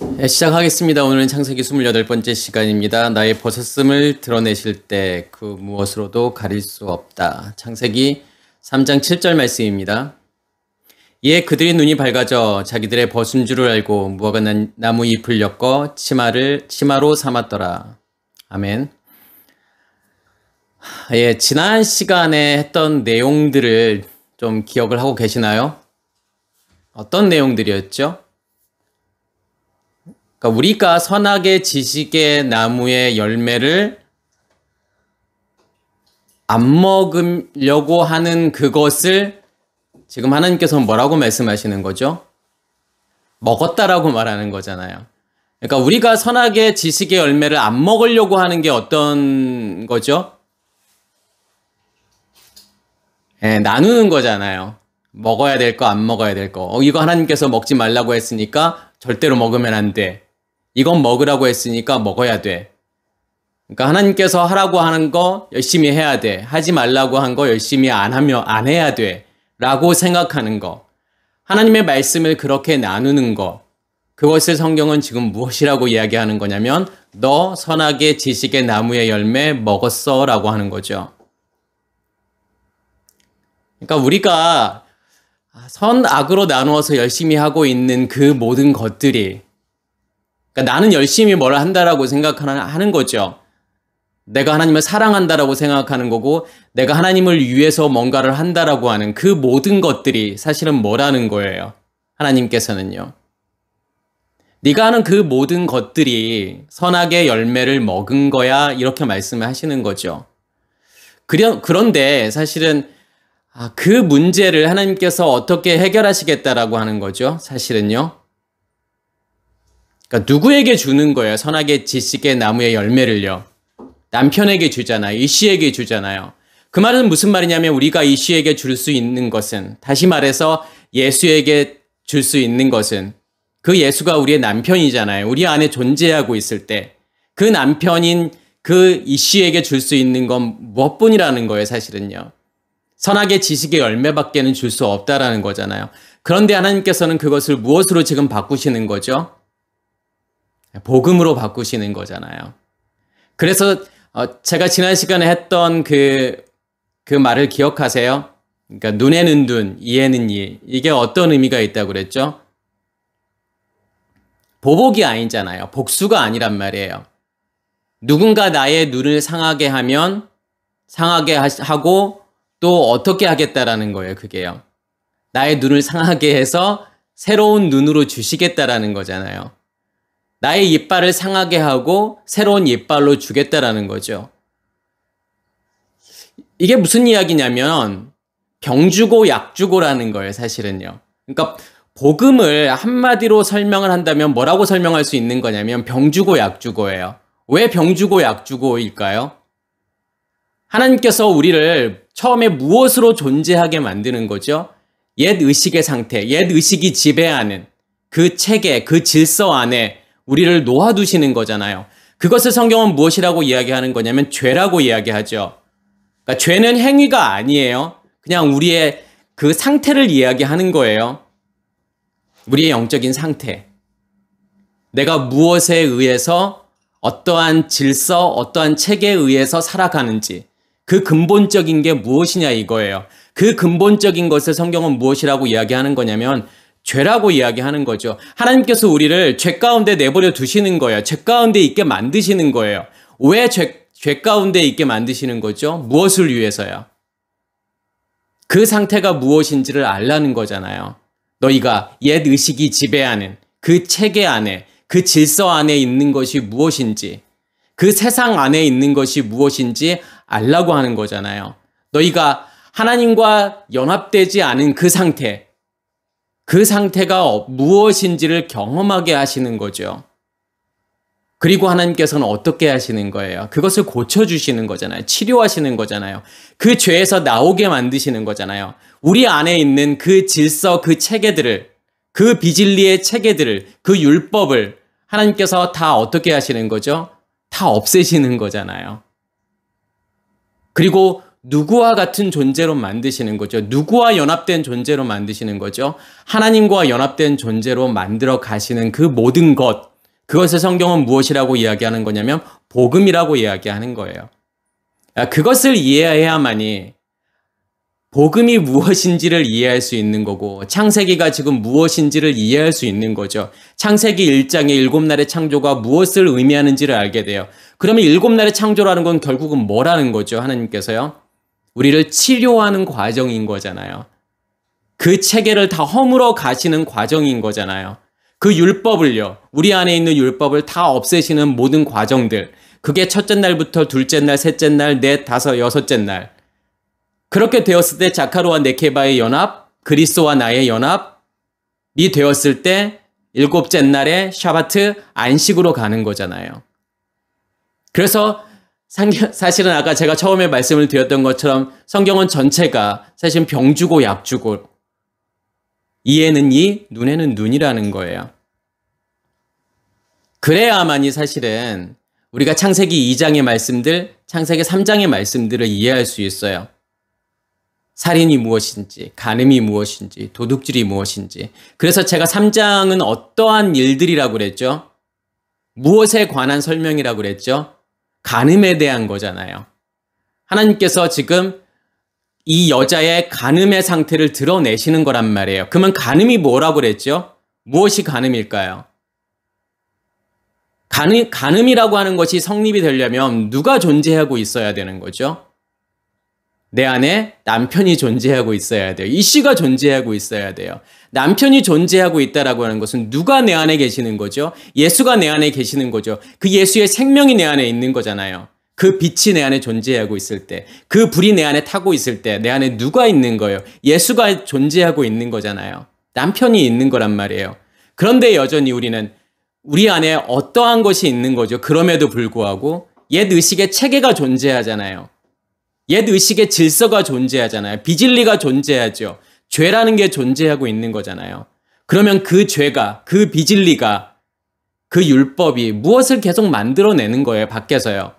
네, 시작하겠습니다. 오늘은 창세기 28번째 시간입니다. 나의 벗었음을 드러내실 때 그 무엇으로도 가릴 수 없다. 창세기 3장 7절 말씀입니다. 이에 그들이 눈이 밝아져 자기들의 벗은 줄을 알고 무화과 나무 잎을 엮어 치마로 삼았더라. 아멘. 예, 지난 시간에 했던 내용들을 좀 기억을 하고 계시나요? 어떤 내용들이었죠? 그러니까 우리가 선악의 지식의 나무의 열매를 안 먹으려고 하는 그것을 지금 하나님께서 뭐라고 말씀하시는 거죠? 먹었다라고 말하는 거잖아요. 그러니까 우리가 선악의 지식의 열매를 안 먹으려고 하는 게 어떤 거죠? 예, 나누는 거잖아요. 먹어야 될 거, 안 먹어야 될 거. 이거 하나님께서 먹지 말라고 했으니까 절대로 먹으면 안 돼. 이건 먹으라고 했으니까 먹어야 돼. 그러니까 하나님께서 하라고 하는 거 열심히 해야 돼. 하지 말라고 한 거 열심히 안 해야 돼. 라고 생각하는 거. 하나님의 말씀을 그렇게 나누는 거. 그것을 성경은 지금 무엇이라고 이야기하는 거냐면 너 선악의 지식의 나무의 열매 먹었어 라고 하는 거죠. 그러니까 우리가 선악으로 나누어서 열심히 하고 있는 그 모든 것들이, 그러니까 나는 열심히 뭘 한다라고 생각하는 거죠. 내가 하나님을 사랑한다라고 생각하는 거고, 내가 하나님을 위해서 뭔가를 한다라고 하는 그 모든 것들이 사실은 뭐라는 거예요. 하나님께서는요. 네가 하는 그 모든 것들이 선악의 열매를 먹은 거야, 이렇게 말씀을 하시는 거죠. 그런데 사실은 그 문제를 하나님께서 어떻게 해결하시겠다라고 하는 거죠. 사실은요. 그러니까 누구에게 주는 거예요? 선악의 지식의 나무의 열매를요. 남편에게 주잖아요. 이씨에게 주잖아요. 그 말은 무슨 말이냐면 우리가 이씨에게 줄 수 있는 것은, 다시 말해서 예수에게 줄 수 있는 것은 그 예수가 우리의 남편이잖아요. 우리 안에 존재하고 있을 때 그 남편인 그 이씨에게 줄 수 있는 건 무엇뿐이라는 거예요. 사실은요. 선악의 지식의 열매밖에는 줄 수 없다라는 거잖아요. 그런데 하나님께서는 그것을 무엇으로 지금 바꾸시는 거죠? 복음으로 바꾸시는 거잖아요. 그래서 제가 지난 시간에 했던 그 말을 기억하세요? 그러니까 눈에는 눈, 이에는 이. 이게 어떤 의미가 있다고 그랬죠? 보복이 아니잖아요. 복수가 아니란 말이에요. 누군가 나의 눈을 상하게 하면 상하게 하고 또 어떻게 하겠다라는 거예요. 그게요. 나의 눈을 상하게 해서 새로운 눈으로 주시겠다라는 거잖아요. 나의 이빨을 상하게 하고 새로운 이빨로 주겠다라는 거죠. 이게 무슨 이야기냐면 병 주고 약 주고라는 거예요. 사실은요. 그러니까 복음을 한마디로 설명을 한다면 뭐라고 설명할 수 있는 거냐면 병 주고 약 주고예요. 왜 병 주고 약 주고일까요? 하나님께서 우리를 처음에 무엇으로 존재하게 만드는 거죠? 옛 의식의 상태, 옛 의식이 지배하는 그 체계, 그 질서 안에 우리를 놓아두시는 거잖아요. 그것을 성경은 무엇이라고 이야기하는 거냐면 죄라고 이야기하죠. 그러니까 죄는 행위가 아니에요. 그냥 우리의 그 상태를 이야기하는 거예요. 우리의 영적인 상태. 내가 무엇에 의해서 어떠한 질서, 어떠한 체계에 의해서 살아가는지. 그 근본적인 게 무엇이냐 이거예요. 그 근본적인 것을 성경은 무엇이라고 이야기하는 거냐면 죄라고 이야기하는 거죠. 하나님께서 우리를 죄 가운데 내버려 두시는 거예요. 죄 가운데 있게 만드시는 거예요. 왜 죄 가운데 있게 만드시는 거죠? 무엇을 위해서요? 그 상태가 무엇인지를 알라는 거잖아요. 너희가 옛 의식이 지배하는 그 체계 안에, 그 질서 안에 있는 것이 무엇인지, 그 세상 안에 있는 것이 무엇인지 알라고 하는 거잖아요. 너희가 하나님과 연합되지 않은 그 상태, 그 상태가 무엇인지를 경험하게 하시는 거죠. 그리고 하나님께서는 어떻게 하시는 거예요? 그것을 고쳐주시는 거잖아요. 치료하시는 거잖아요. 그 죄에서 나오게 만드시는 거잖아요. 우리 안에 있는 그 질서, 그 체계들을, 그 비진리의 체계들을, 그 율법을 하나님께서 다 어떻게 하시는 거죠? 다 없애시는 거잖아요. 그리고 누구와 같은 존재로 만드시는 거죠. 누구와 연합된 존재로 만드시는 거죠. 하나님과 연합된 존재로 만들어 가시는 그 모든 것, 그것을 성경은 무엇이라고 이야기하는 거냐면 복음이라고 이야기하는 거예요. 그것을 이해해야만이 복음이 무엇인지를 이해할 수 있는 거고 창세기가 지금 무엇인지를 이해할 수 있는 거죠. 창세기 1장의 7날의 창조가 무엇을 의미하는지를 알게 돼요. 그러면 7날의 창조라는 건 결국은 뭐라는 거죠? 하나님께서요. 우리를 치료하는 과정인 거잖아요. 그 체계를 다 허물어 가시는 과정인 거잖아요. 그 율법을요. 우리 안에 있는 율법을 다 없애시는 모든 과정들. 그게 첫째 날부터 둘째 날, 셋째 날, 넷, 다섯, 여섯째 날. 그렇게 되었을 때 자카르와 네케바의 연합, 그리스도와 나의 연합이 되었을 때 일곱째 날에 샤바트 안식으로 가는 거잖아요. 그래서 사실은 아까 제가 처음에 말씀을 드렸던 것처럼 성경은 전체가 사실 병 주고 약 주고 이에는 이, 눈에는 눈이라는 거예요. 그래야만이 사실은 우리가 창세기 2장의 말씀들, 창세기 3장의 말씀들을 이해할 수 있어요. 살인이 무엇인지, 간음이 무엇인지, 도둑질이 무엇인지. 그래서 제가 3장은 어떠한 일들이라고 그랬죠? 무엇에 관한 설명이라고 그랬죠? 간음에 대한 거잖아요. 하나님께서 지금 이 여자의 간음의 상태를 드러내시는 거란 말이에요. 그러면 간음이 뭐라고 그랬죠? 무엇이 간음일까요? 간음이라고 하는 것이 성립이 되려면 누가 존재하고 있어야 되는 거죠? 내 안에 남편이 존재하고 있어야 돼요. 이 씨가 존재하고 있어야 돼요. 남편이 존재하고 있다라고 하는 것은 누가 내 안에 계시는 거죠? 예수가 내 안에 계시는 거죠. 그 예수의 생명이 내 안에 있는 거잖아요. 그 빛이 내 안에 존재하고 있을 때, 그 불이 내 안에 타고 있을 때 내 안에 누가 있는 거예요? 예수가 존재하고 있는 거잖아요. 남편이 있는 거란 말이에요. 그런데 여전히 우리는 우리 안에 어떠한 것이 있는 거죠. 그럼에도 불구하고 옛 의식의 체계가 존재하잖아요. 옛 의식의 질서가 존재하잖아요. 비진리가 존재하죠. 죄라는 게 존재하고 있는 거잖아요. 그러면 그 죄가, 그 비진리가, 그 율법이 무엇을 계속 만들어내는 거예요, 밖에서요.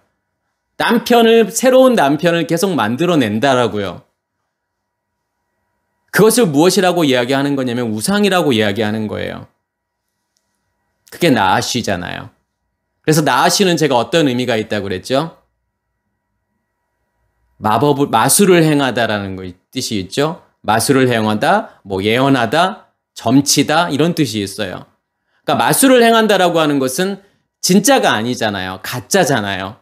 새로운 남편을 계속 만들어낸다라고요. 그것을 무엇이라고 이야기하는 거냐면 우상이라고 이야기하는 거예요. 그게 나아시잖아요. 그래서 나아시는 제가 어떤 의미가 있다고 그랬죠? 마술을 행하다라는 거 뜻이 있죠. 마술을 행하다, 예언하다, 점치다 이런 뜻이 있어요. 그러니까 마술을 행한다라고 하는 것은 진짜가 아니잖아요. 가짜잖아요.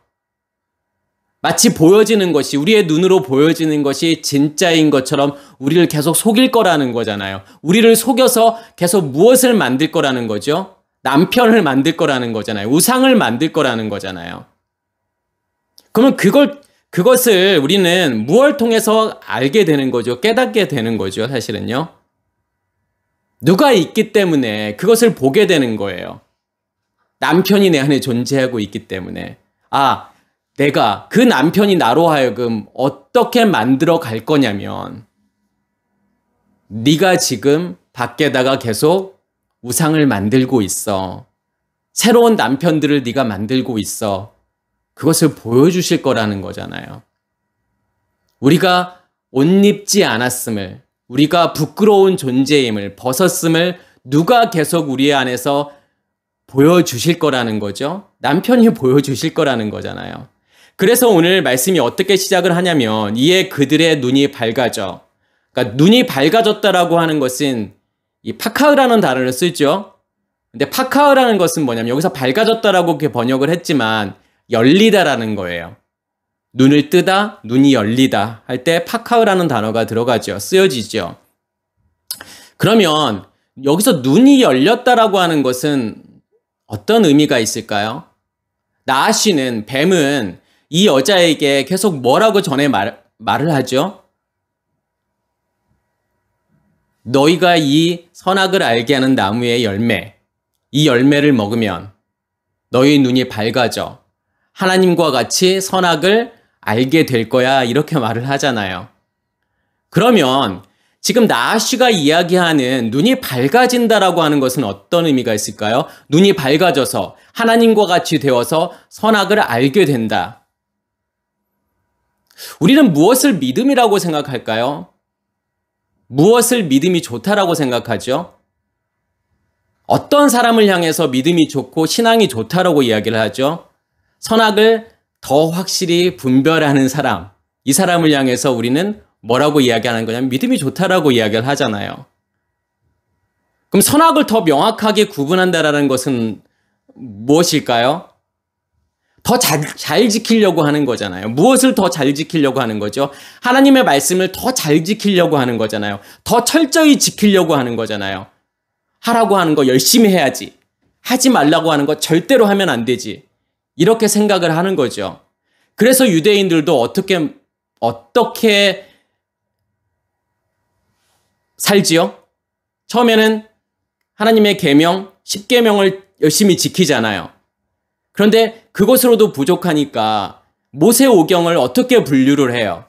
마치 보여지는 것이 우리의 눈으로 보여지는 것이 진짜인 것처럼 우리를 계속 속일 거라는 거잖아요. 우리를 속여서 계속 무엇을 만들 거라는 거죠? 남편을 만들 거라는 거잖아요. 우상을 만들 거라는 거잖아요. 그러면 그것을 우리는 무엇을 통해서 알게 되는 거죠? 깨닫게 되는 거죠, 사실은요. 누가 있기 때문에 그것을 보게 되는 거예요. 남편이 내 안에 존재하고 있기 때문에. 내가 그 남편이 나로 하여금 어떻게 만들어 갈 거냐면 네가 지금 밖에다가 계속 우상을 만들고 있어. 새로운 남편들을 네가 만들고 있어. 그것을 보여주실 거라는 거잖아요. 우리가 옷 입지 않았음을, 우리가 부끄러운 존재임을, 벗었음을 누가 계속 우리 안에서 보여주실 거라는 거죠. 남편이 보여주실 거라는 거잖아요. 그래서 오늘 말씀이 어떻게 시작을 하냐면 이에 그들의 눈이 밝아져. 그러니까 눈이 밝아졌다라고 하는 것은 이 파카흐라는 단어를 쓰죠. 근데 파카흐라는 것은 뭐냐면 여기서 밝아졌다라고 이렇게 번역을 했지만 열리다라는 거예요. 눈을 뜨다, 눈이 열리다 할 때 파카흐라는 단어가 들어가죠. 쓰여지죠. 그러면 여기서 눈이 열렸다라고 하는 것은 어떤 의미가 있을까요? 나아시는 뱀은 이 여자에게 계속 뭐라고 전에 말을 하죠? 너희가 이 선악을 알게 하는 나무의 열매, 이 열매를 먹으면 너희 눈이 밝아져 하나님과 같이 선악을 알게 될 거야 이렇게 말을 하잖아요. 그러면 지금 나아시가 이야기하는 눈이 밝아진다라고 하는 것은 어떤 의미가 있을까요? 눈이 밝아져서 하나님과 같이 되어서 선악을 알게 된다. 우리는 무엇을 믿음이라고 생각할까요? 무엇을 믿음이 좋다라고 생각하죠? 어떤 사람을 향해서 믿음이 좋고 신앙이 좋다라고 이야기를 하죠? 선악을 더 확실히 분별하는 사람, 이 사람을 향해서 우리는 뭐라고 이야기하는 거냐면 믿음이 좋다라고 이야기를 하잖아요. 그럼 선악을 더 명확하게 구분한다라는 것은 무엇일까요? 더 잘 지키려고 하는 거잖아요. 무엇을 더 잘 지키려고 하는 거죠? 하나님의 말씀을 더 잘 지키려고 하는 거잖아요. 더 철저히 지키려고 하는 거잖아요. 하라고 하는 거 열심히 해야지. 하지 말라고 하는 거 절대로 하면 안 되지. 이렇게 생각을 하는 거죠. 그래서 유대인들도 어떻게 살지요? 처음에는 하나님의 계명, 10계명을 열심히 지키잖아요. 그런데 그것으로도 부족하니까 모세오경을 어떻게 분류를 해요?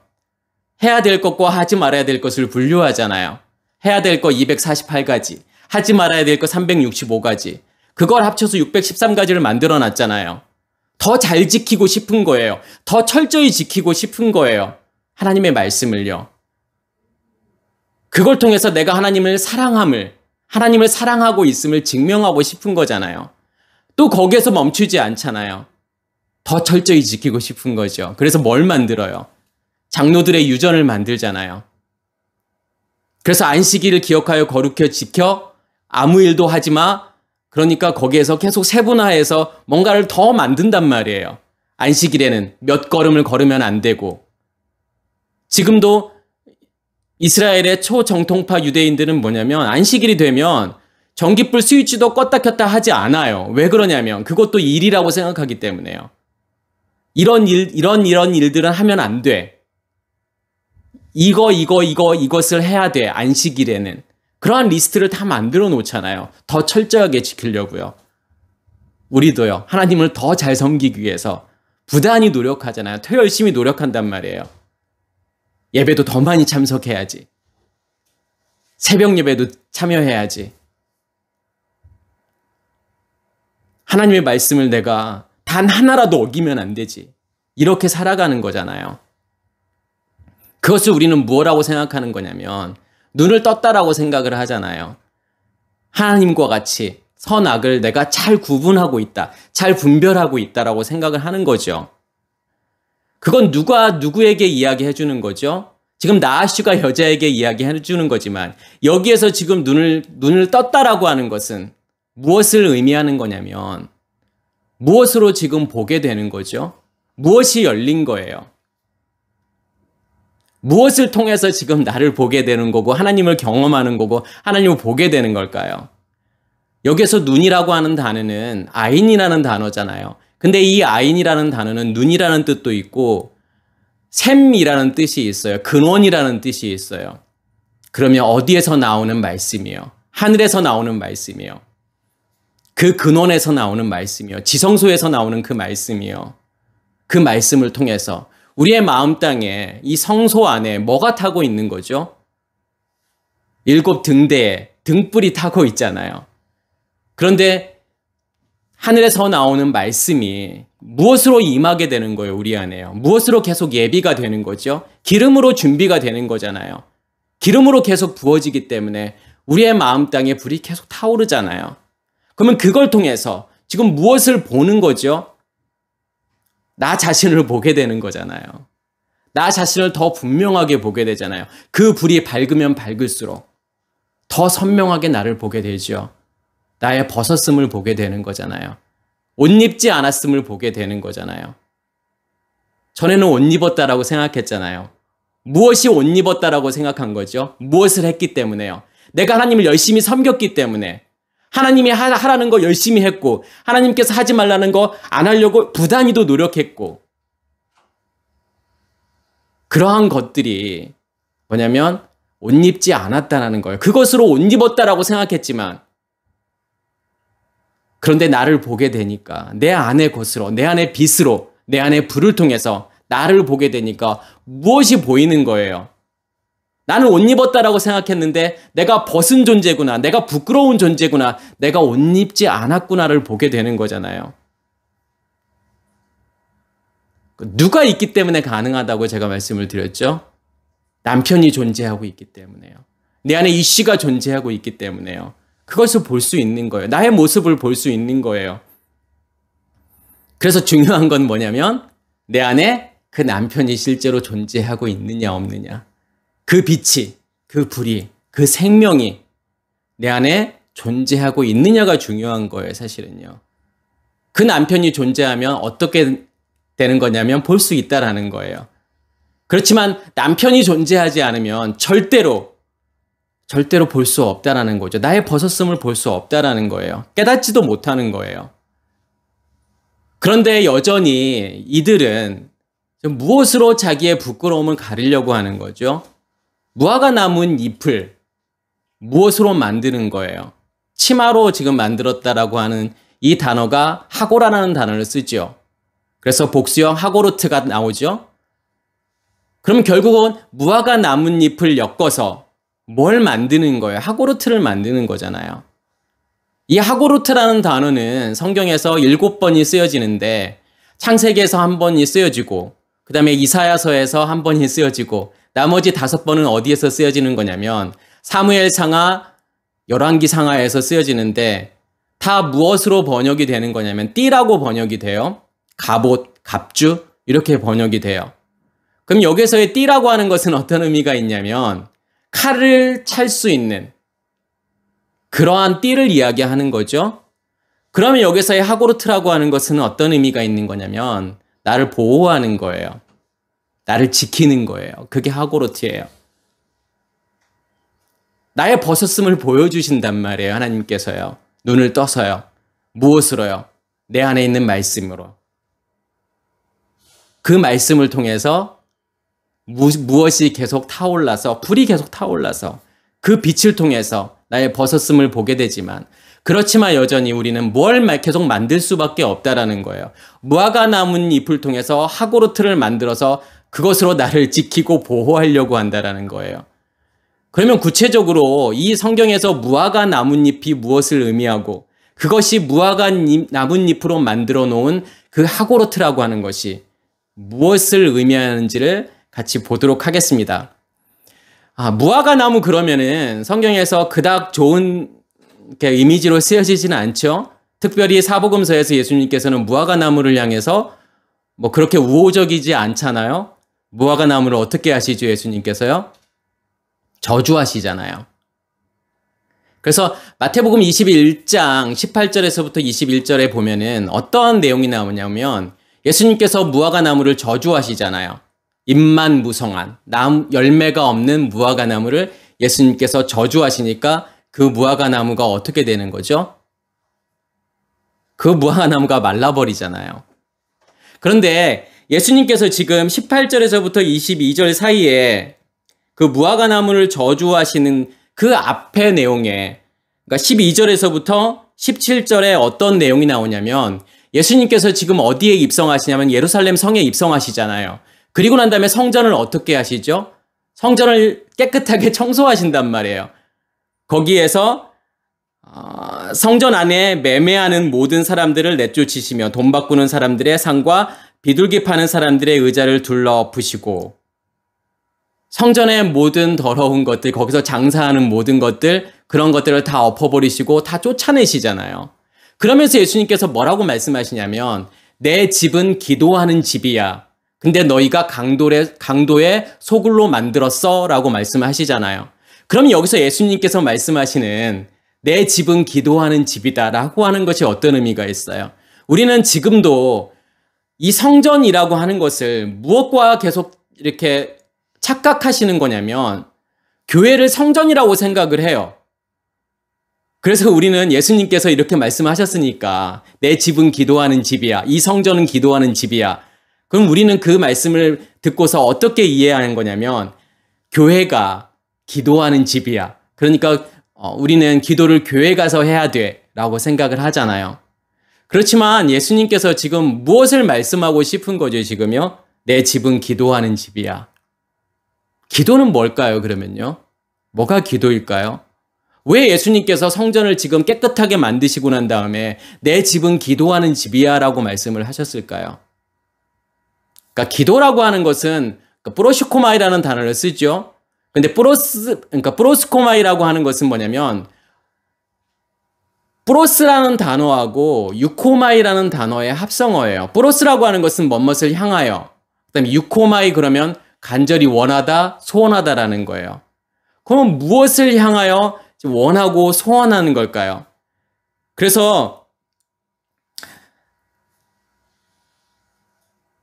해야 될 것과 하지 말아야 될 것을 분류하잖아요. 해야 될 거 248가지, 하지 말아야 될 거 365가지. 그걸 합쳐서 613가지를 만들어 놨잖아요. 더 잘 지키고 싶은 거예요. 더 철저히 지키고 싶은 거예요. 하나님의 말씀을요. 그걸 통해서 내가 하나님을 사랑하고 있음을 증명하고 싶은 거잖아요. 또 거기에서 멈추지 않잖아요. 더 철저히 지키고 싶은 거죠. 그래서 뭘 만들어요? 장로들의 유전을 만들잖아요. 그래서 안식일을 기억하여 거룩히 지켜 아무 일도 하지 마. 그러니까 거기에서 계속 세분화해서 뭔가를 더 만든단 말이에요. 안식일에는 몇 걸음을 걸으면 안 되고. 지금도 이스라엘의 초정통파 유대인들은 뭐냐면 안식일이 되면 전기불 스위치도 껐다 켰다 하지 않아요. 왜 그러냐면 그것도 일이라고 생각하기 때문에요. 이런 일들은 하면 안 돼. 이것을 해야 돼. 안식일에는. 그러한 리스트를 다 만들어 놓잖아요. 더 철저하게 지키려고요. 우리도요. 하나님을 더 잘 섬기기 위해서 부단히 노력하잖아요. 더 열심히 노력한단 말이에요. 예배도 더 많이 참석해야지. 새벽 예배도 참여해야지. 하나님의 말씀을 내가 단 하나라도 어기면 안 되지. 이렇게 살아가는 거잖아요. 그것을 우리는 무엇이라고 생각하는 거냐면 눈을 떴다라고 생각을 하잖아요. 하나님과 같이 선악을 내가 잘 구분하고 있다. 잘 분별하고 있다라고 생각을 하는 거죠. 그건 누가 누구에게 이야기해 주는 거죠? 지금 나아슈가 여자에게 이야기해 주는 거지만 여기에서 지금 눈을 떴다라고 하는 것은 무엇을 의미하는 거냐면 무엇으로 지금 보게 되는 거죠? 무엇이 열린 거예요? 무엇을 통해서 지금 나를 보게 되는 거고 하나님을 경험하는 거고 하나님을 보게 되는 걸까요? 여기에서 눈이라고 하는 단어는 아인이라는 단어잖아요. 근데 이 아인이라는 단어는 눈이라는 뜻도 있고 샘이라는 뜻이 있어요. 근원이라는 뜻이 있어요. 그러면 어디에서 나오는 말씀이에요? 하늘에서 나오는 말씀이에요. 그 근원에서 나오는 말씀이요. 지성소에서 나오는 그 말씀이요. 그 말씀을 통해서 우리의 마음 땅에 이 성소 안에 뭐가 타고 있는 거죠? 7 등대에 등불이 타고 있잖아요. 그런데 하늘에서 나오는 말씀이 무엇으로 임하게 되는 거예요? 우리 안에요. 무엇으로 계속 예비가 되는 거죠? 기름으로 준비가 되는 거잖아요. 기름으로 계속 부어지기 때문에 우리의 마음 땅에 불이 계속 타오르잖아요. 그러면 그걸 통해서 지금 무엇을 보는 거죠? 나 자신을 보게 되는 거잖아요. 나 자신을 더 분명하게 보게 되잖아요. 그 불이 밝으면 밝을수록 더 선명하게 나를 보게 되죠. 나의 벗었음을 보게 되는 거잖아요. 옷 입지 않았음을 보게 되는 거잖아요. 전에는 옷 입었다라고 생각했잖아요. 무엇이 옷 입었다라고 생각한 거죠? 무엇을 했기 때문에요. 내가 하나님을 열심히 섬겼기 때문에 하나님이 하라는 거 열심히 했고 하나님께서 하지 말라는 거 안 하려고 부단히도 노력했고 그러한 것들이 뭐냐면 옷 입지 않았다라는 거예요. 그것으로 옷 입었다라고 생각했지만 그런데 나를 보게 되니까 내 안의 것으로 내 안의 빛으로 내 안의 불을 통해서 나를 보게 되니까 무엇이 보이는 거예요? 나는 옷 입었다라고 생각했는데 내가 벗은 존재구나. 내가 부끄러운 존재구나. 내가 옷 입지 않았구나를 보게 되는 거잖아요. 누가 있기 때문에 가능하다고 제가 말씀을 드렸죠? 남편이 존재하고 있기 때문에요. 내 안에 이씨가 존재하고 있기 때문에요. 그것을 볼 수 있는 거예요. 나의 모습을 볼 수 있는 거예요. 그래서 중요한 건 뭐냐면 내 안에 그 남편이 실제로 존재하고 있느냐 없느냐. 그 빛이, 그 불이, 그 생명이 내 안에 존재하고 있느냐가 중요한 거예요, 사실은요. 그 남편이 존재하면 어떻게 되는 거냐면 볼 수 있다라는 거예요. 그렇지만 남편이 존재하지 않으면 절대로 볼 수 없다라는 거죠. 나의 벗었음을 볼 수 없다라는 거예요. 깨닫지도 못하는 거예요. 그런데 여전히 이들은 무엇으로 자기의 부끄러움을 가리려고 하는 거죠? 무화과 남은 잎을 무엇으로 만드는 거예요? 치마로 지금 만들었다라고 하는 이 단어가 하고라라는 단어를 쓰죠. 그래서 복수형 하고르트가 나오죠. 그럼 결국은 무화과 나뭇잎을 엮어서 뭘 만드는 거예요? 하고르트를 만드는 거잖아요. 이 하고르트라는 단어는 성경에서 7번이 쓰여지는데 창세기에서 1번이 쓰여지고 그 다음에 이사야서에서 1번이 쓰여지고 나머지 5번은 어디에서 쓰여지는 거냐면 사무엘상하, 열왕기상하에서 쓰여지는데 다 무엇으로 번역이 되는 거냐면 띠라고 번역이 돼요. 갑옷, 갑주 이렇게 번역이 돼요. 그럼 여기서의 띠라고 하는 것은 어떤 의미가 있냐면 칼을 찰 수 있는 그러한 띠를 이야기하는 거죠. 그러면 여기서의 하고르트라고 하는 것은 어떤 의미가 있는 거냐면 나를 보호하는 거예요. 나를 지키는 거예요. 그게 하고르트예요. 나의 벗었음을 보여주신단 말이에요. 하나님께서요. 눈을 떠서요. 무엇으로요? 내 안에 있는 말씀으로. 그 말씀을 통해서 무엇이 계속 타올라서 불이 계속 타올라서 그 빛을 통해서 나의 벗었음을 보게 되지만 그렇지만 여전히 우리는 뭘 계속 만들 수밖에 없다라는 거예요. 무화과 나뭇잎을 통해서 하고르트를 만들어서 그것으로 나를 지키고 보호하려고 한다라는 거예요. 그러면 구체적으로 이 성경에서 무화과 나뭇잎이 무엇을 의미하고 그것이 무화과 나뭇잎으로 만들어 놓은 그 하고르트라고 하는 것이 무엇을 의미하는지를 같이 보도록 하겠습니다. 무화과 나무 그러면은 성경에서 그닥 좋은 이미지로 쓰여지지는 않죠. 특별히 사복음서에서 예수님께서는 무화과 나무를 향해서 뭐 그렇게 우호적이지 않잖아요. 무화과 나무를 어떻게 하시죠? 예수님께서요? 저주하시잖아요. 그래서 마태복음 21장 18절에서부터 21절에 보면은 어떤 내용이 나오냐면 예수님께서 무화과 나무를 저주하시잖아요. 잎만 무성한 열매가 없는 무화과 나무를 예수님께서 저주하시니까 그 무화과 나무가 어떻게 되는 거죠? 그 무화과 나무가 말라버리잖아요. 그런데 예수님께서 지금 18절에서부터 22절 사이에 그 무화과 나무를 저주하시는 그 앞의 내용에 그러니까 12절에서부터 17절에 어떤 내용이 나오냐면 예수님께서 지금 어디에 입성하시냐면 예루살렘 성에 입성하시잖아요. 그리고 난 다음에 성전을 어떻게 하시죠? 성전을 깨끗하게 청소하신단 말이에요. 거기에서 성전 안에 매매하는 모든 사람들을 내쫓으시며 돈 바꾸는 사람들의 상과 비둘기 파는 사람들의 의자를 둘러부시고 성전의 모든 더러운 것들, 거기서 장사하는 모든 것들, 그런 것들을 다 엎어버리시고 다 쫓아내시잖아요. 그러면서 예수님께서 뭐라고 말씀하시냐면 내 집은 기도하는 집이야. 근데 너희가 강도의 소굴로 만들었어 라고 말씀하시잖아요. 그럼 여기서 예수님께서 말씀하시는 내 집은 기도하는 집이다 라고 하는 것이 어떤 의미가 있어요? 우리는 지금도 이 성전이라고 하는 것을 무엇과 계속 이렇게 착각하시는 거냐면 교회를 성전이라고 생각을 해요. 그래서 우리는 예수님께서 이렇게 말씀하셨으니까 내 집은 기도하는 집이야. 이 성전은 기도하는 집이야. 그럼 우리는 그 말씀을 듣고서 어떻게 이해하는 거냐면 교회가 기도하는 집이야. 그러니까 우리는 기도를 교회 가서 해야 돼 라고 생각을 하잖아요. 그렇지만 예수님께서 지금 무엇을 말씀하고 싶은 거죠, 지금요? 내 집은 기도하는 집이야. 기도는 뭘까요, 그러면요? 뭐가 기도일까요? 왜 예수님께서 성전을 지금 깨끗하게 만드시고 난 다음에 내 집은 기도하는 집이야 라고 말씀을 하셨을까요? 그러니까 기도라고 하는 것은 프로시코마이라는 단어를 쓰죠. 근데 프로스코마이라고 하는 것은 뭐냐면 프로스라는 단어하고 유코마이라는 단어의 합성어예요. 프로스라고 하는 것은 뭐뭇을 향하여, 그다음에 유코마이 그러면 간절히 원하다, 소원하다라는 거예요. 그럼 무엇을 향하여 원하고 소원하는 걸까요? 그래서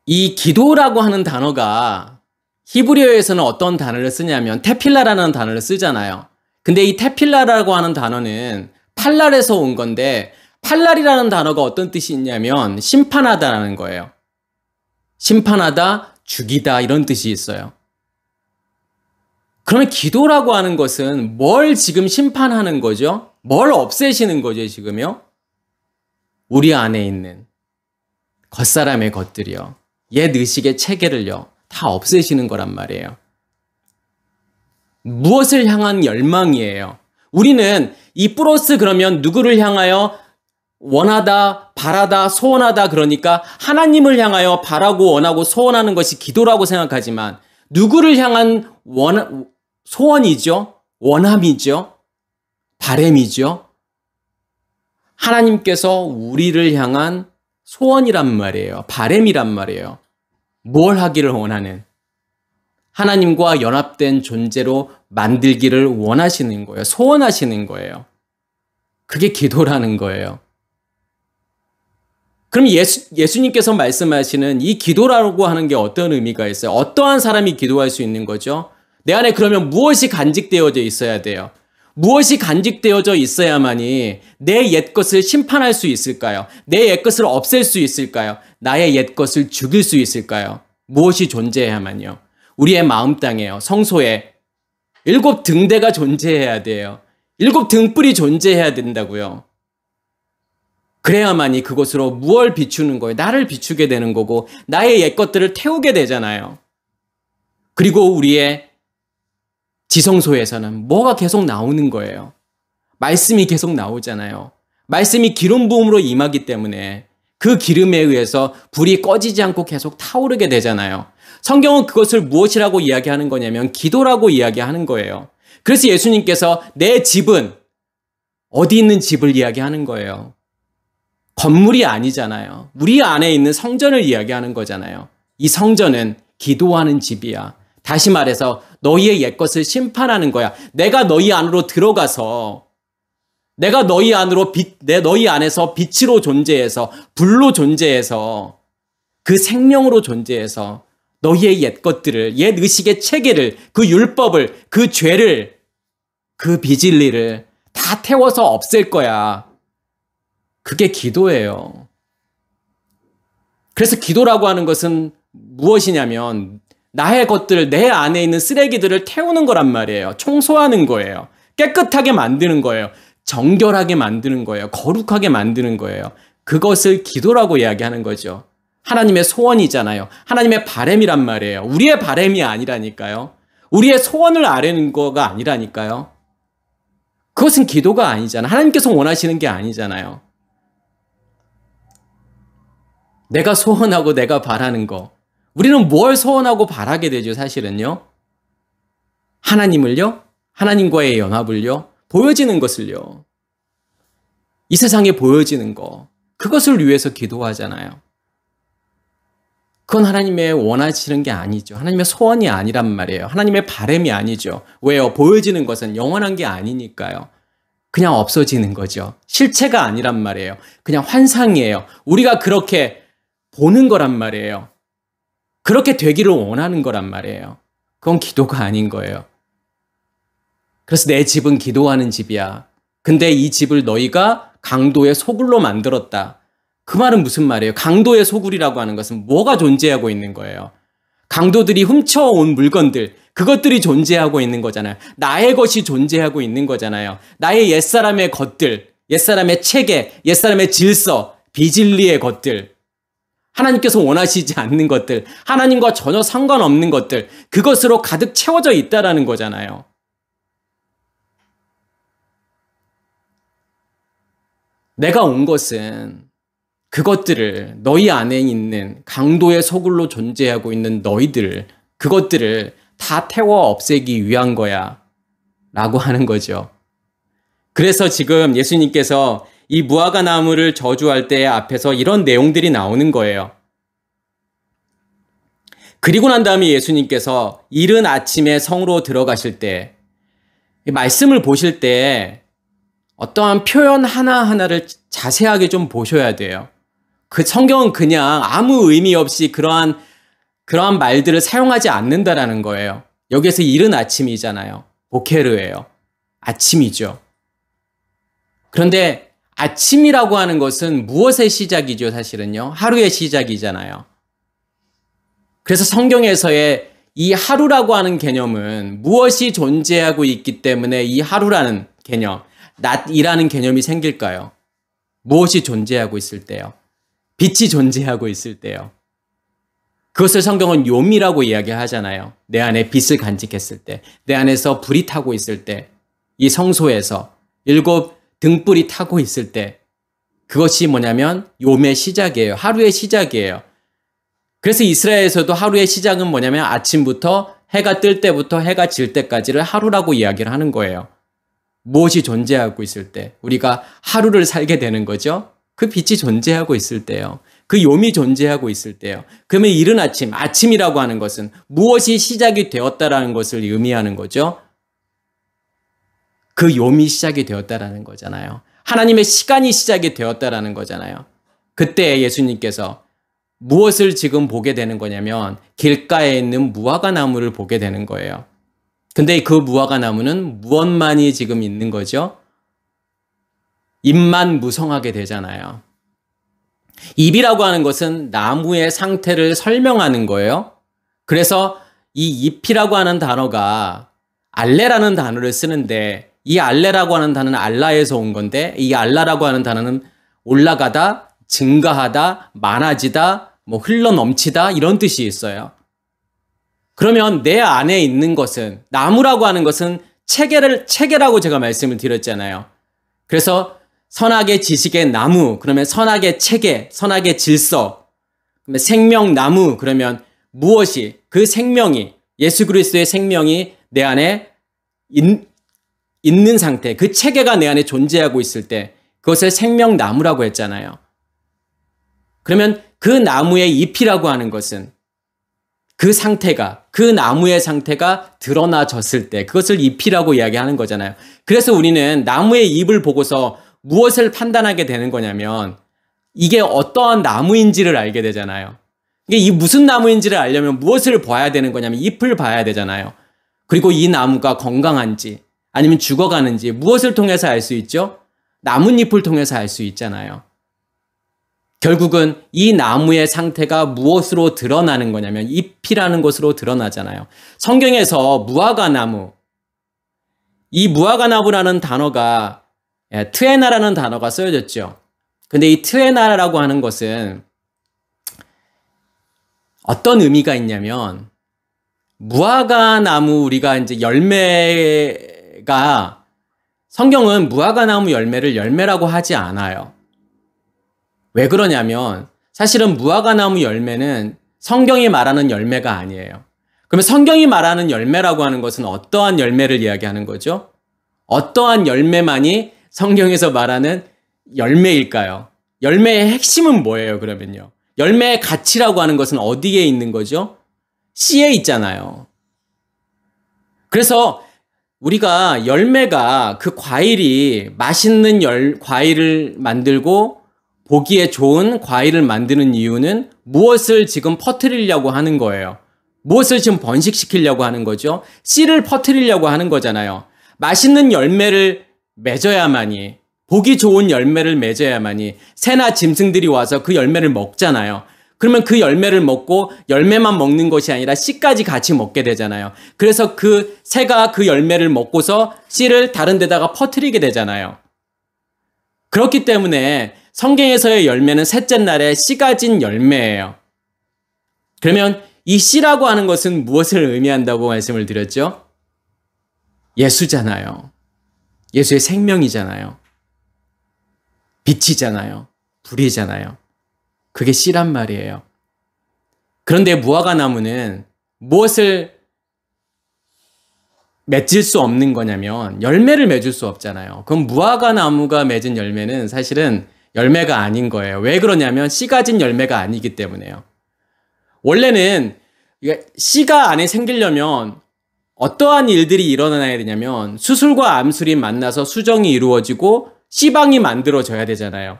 이 기도라고 하는 단어가 히브리어에서는 어떤 단어를 쓰냐면 테필라라는 단어를 쓰잖아요. 근데 이 테필라라고 하는 단어는 팔랄에서 온 건데, 팔랄이라는 단어가 어떤 뜻이 있냐면 심판하다라는 거예요. 심판하다, 죽이다 이런 뜻이 있어요. 그러면 기도라고 하는 것은 뭘 지금 심판하는 거죠? 뭘 없애시는 거죠, 지금요? 우리 안에 있는 겉사람의 것들이요. 옛 의식의 체계를요. 다 없애시는 거란 말이에요. 무엇을 향한 열망이에요? 우리는 이 프로스 그러면 누구를 향하여 원하다, 바라다, 소원하다 그러니까 하나님을 향하여 바라고 원하고 소원하는 것이 기도라고 생각하지만 누구를 향한 소원이죠? 원함이죠? 바램이죠? 하나님께서 우리를 향한 소원이란 말이에요. 바램이란 말이에요. 뭘 하기를 원하는? 하나님과 연합된 존재로 만들기를 원하시는 거예요. 소원하시는 거예요. 그게 기도라는 거예요. 그럼 예수님께서 말씀하시는 이 기도라고 하는 게 어떤 의미가 있어요? 어떠한 사람이 기도할 수 있는 거죠? 내 안에 그러면 무엇이 간직되어져 있어야 돼요? 무엇이 간직되어져 있어야만이 내 옛것을 심판할 수 있을까요? 내 옛것을 없앨 수 있을까요? 나의 옛것을 죽일 수 있을까요? 무엇이 존재해야만요? 우리의 마음 땅에요. 성소에 7 등대가 존재해야 돼요. 7 등불이 존재해야 된다고요. 그래야만이 그곳으로 무엇을 비추는 거예요? 나를 비추게 되는 거고 나의 옛것들을 태우게 되잖아요. 그리고 우리의 지성소에서는 뭐가 계속 나오는 거예요? 말씀이 계속 나오잖아요. 말씀이 기름 부음으로 임하기 때문에 그 기름에 의해서 불이 꺼지지 않고 계속 타오르게 되잖아요. 성경은 그것을 무엇이라고 이야기하는 거냐면 기도라고 이야기하는 거예요. 그래서 예수님께서 내 집은 어디 있는 집을 이야기하는 거예요. 건물이 아니잖아요. 우리 안에 있는 성전을 이야기하는 거잖아요. 이 성전은 기도하는 집이야. 다시 말해서 너희의 옛것을 심판하는 거야. 내가 너희 안으로 들어가서 내가 너희 안으로 너희 안에서 빛으로 존재해서 불로 존재해서 그 생명으로 존재해서 너희의 옛것들을, 옛 의식의 체계를, 그 율법을, 그 죄를, 그 비진리를 다 태워서 없앨 거야. 그게 기도예요. 그래서 기도라고 하는 것은 무엇이냐면 나의 것들, 내 안에 있는 쓰레기들을 태우는 거란 말이에요. 청소하는 거예요. 깨끗하게 만드는 거예요. 정결하게 만드는 거예요. 거룩하게 만드는 거예요. 그것을 기도라고 이야기하는 거죠. 하나님의 소원이잖아요. 하나님의 바램이란 말이에요. 우리의 바램이 아니라니까요. 우리의 소원을 아뢰는 거가 아니라니까요. 그것은 기도가 아니잖아요. 하나님께서 원하시는 게 아니잖아요. 내가 소원하고 내가 바라는 거. 우리는 뭘 소원하고 바라게 되죠, 사실은요? 하나님을요? 하나님과의 연합을요? 보여지는 것을요? 이 세상에 보여지는 거. 그것을 위해서 기도하잖아요. 그건 하나님의 원하시는 게 아니죠. 하나님의 소원이 아니란 말이에요. 하나님의 바람이 아니죠. 왜요? 보여지는 것은 영원한 게 아니니까요. 그냥 없어지는 거죠. 실체가 아니란 말이에요. 그냥 환상이에요. 우리가 그렇게 보는 거란 말이에요. 그렇게 되기를 원하는 거란 말이에요. 그건 기도가 아닌 거예요. 그래서 내 집은 기도하는 집이야. 근데 이 집을 너희가 강도의 소굴로 만들었다. 그 말은 무슨 말이에요? 강도의 소굴이라고 하는 것은 뭐가 존재하고 있는 거예요? 강도들이 훔쳐온 물건들, 그것들이 존재하고 있는 거잖아요. 나의 것이 존재하고 있는 거잖아요. 나의 옛사람의 것들, 옛사람의 체계, 옛사람의 질서, 비진리의 것들, 하나님께서 원하시지 않는 것들, 하나님과 전혀 상관없는 것들, 그것으로 가득 채워져 있다라는 거잖아요. 내가 온 것은 그것들을, 너희 안에 있는 강도의 소굴로 존재하고 있는 너희들, 그것들을 다 태워 없애기 위한 거야 라고 하는 거죠. 그래서 지금 예수님께서 이 무화과 나무를 저주할 때 앞에서 이런 내용들이 나오는 거예요. 그리고 난 다음에 예수님께서 이른 아침에 성으로 들어가실 때 말씀을 보실 때 어떠한 표현 하나하나를 자세하게 좀 보셔야 돼요. 그 성경은 그냥 아무 의미 없이 그러한 말들을 사용하지 않는다라는 거예요. 여기에서 이른 아침이잖아요. 보케르예요. 아침이죠. 그런데 아침이라고 하는 것은 무엇의 시작이죠, 사실은요? 하루의 시작이잖아요. 그래서 성경에서의 이 하루라고 하는 개념은 무엇이 존재하고 있기 때문에 이 하루라는 개념, 낮이라는 개념이 생길까요? 무엇이 존재하고 있을 때요? 빛이 존재하고 있을 때요. 그것을 성경은 요미라고 이야기하잖아요. 내 안에 빛을 간직했을 때, 내 안에서 불이 타고 있을 때, 이 성소에서 7 등불이 타고 있을 때, 그것이 뭐냐면 요미의 시작이에요. 하루의 시작이에요. 그래서 이스라엘에서도 하루의 시작은 뭐냐면 아침부터 해가 뜰 때부터 해가 질 때까지를 하루라고 이야기를 하는 거예요. 무엇이 존재하고 있을 때 우리가 하루를 살게 되는 거죠. 그 빛이 존재하고 있을 때요. 그 요미 존재하고 있을 때요. 그러면 이른 아침, 아침이라고 하는 것은 무엇이 시작이 되었다라는 것을 의미하는 거죠. 그 요미 시작이 되었다라는 거잖아요. 하나님의 시간이 시작이 되었다라는 거잖아요. 그때 예수님께서 무엇을 지금 보게 되는 거냐면 길가에 있는 무화과 나무를 보게 되는 거예요. 근데 그 무화과 나무는 무엇만이 지금 있는 거죠? 잎만 무성하게 되잖아요. 잎이라고 하는 것은 나무의 상태를 설명하는 거예요. 그래서 이 잎이라고 하는 단어가 알레라는 단어를 쓰는데 이 알레라고 하는 단어는 알라에서 온 건데 이 알라라고 하는 단어는 올라가다, 증가하다, 많아지다, 흘러넘치다 이런 뜻이 있어요. 그러면 내 안에 있는 것은 나무라고 하는 것은 체계라고 제가 말씀을 드렸잖아요. 그래서 선악의 지식의 나무 그러면 선악의 체계, 선악의 질서, 그러면 생명나무 그러면 무엇이 그 생명이 예수 그리스도의 생명이 내 안에 있는 상태, 그 체계가 내 안에 존재하고 있을 때 그것을 생명나무라고 했잖아요. 그러면 그 나무의 잎이라고 하는 것은 그 상태가, 그 나무의 상태가 드러나졌을 때 그것을 잎이라고 이야기하는 거잖아요. 그래서 우리는 나무의 잎을 보고서 무엇을 판단하게 되는 거냐면 이게 어떠한 나무인지를 알게 되잖아요. 이게 이 무슨 나무인지를 알려면 무엇을 봐야 되는 거냐면 잎을 봐야 되잖아요. 그리고 이 나무가 건강한지 아니면 죽어가는지 무엇을 통해서 알 수 있죠? 나뭇잎을 통해서 알 수 있잖아요. 결국은 이 나무의 상태가 무엇으로 드러나는 거냐면 잎이라는 것으로 드러나잖아요. 성경에서 무화과나무, 이 무화과나무라는 단어가 트에나라는 단어가 쓰여졌죠. 근데 이 트에나라고 하는 것은 어떤 의미가 있냐면 무화과나무 우리가 이제 열매가 성경은 무화과나무 열매를 열매라고 하지 않아요. 왜 그러냐면 사실은 무화과나무 열매는 성경이 말하는 열매가 아니에요. 그러면 성경이 말하는 열매라고 하는 것은 어떠한 열매를 이야기하는 거죠? 어떠한 열매만이 성경에서 말하는 열매일까요? 열매의 핵심은 뭐예요, 그러면요? 열매의 가치라고 하는 것은 어디에 있는 거죠? 씨에 있잖아요. 그래서 우리가 열매가 그 과일이 맛있는 과일을 만들고 보기에 좋은 과일을 만드는 이유는 무엇을 지금 퍼뜨리려고 하는 거예요. 무엇을 지금 번식시키려고 하는 거죠? 씨를 퍼뜨리려고 하는 거잖아요. 맛있는 열매를 맺어야만이, 보기 좋은 열매를 맺어야만이 새나 짐승들이 와서 그 열매를 먹잖아요. 그러면 그 열매를 먹고 열매만 먹는 것이 아니라 씨까지 같이 먹게 되잖아요. 그래서 그 새가 그 열매를 먹고서 씨를 다른 데다가 퍼뜨리게 되잖아요. 그렇기 때문에 성경에서의 열매는 셋째 날에 씨가 진 열매예요. 그러면 이 씨라고 하는 것은 무엇을 의미한다고 말씀을 드렸죠? 예수잖아요. 예수의 생명이잖아요. 빛이잖아요. 불이잖아요. 그게 씨란 말이에요. 그런데 무화과나무는 무엇을 맺을 수 없는 거냐면 열매를 맺을 수 없잖아요. 그럼 무화과 나무가 맺은 열매는 사실은 열매가 아닌 거예요. 왜 그러냐면 씨 가진 열매가 아니기 때문에요. 원래는 씨가 안에 생기려면 어떠한 일들이 일어나야 되냐면 수술과 암술이 만나서 수정이 이루어지고 씨방이 만들어져야 되잖아요.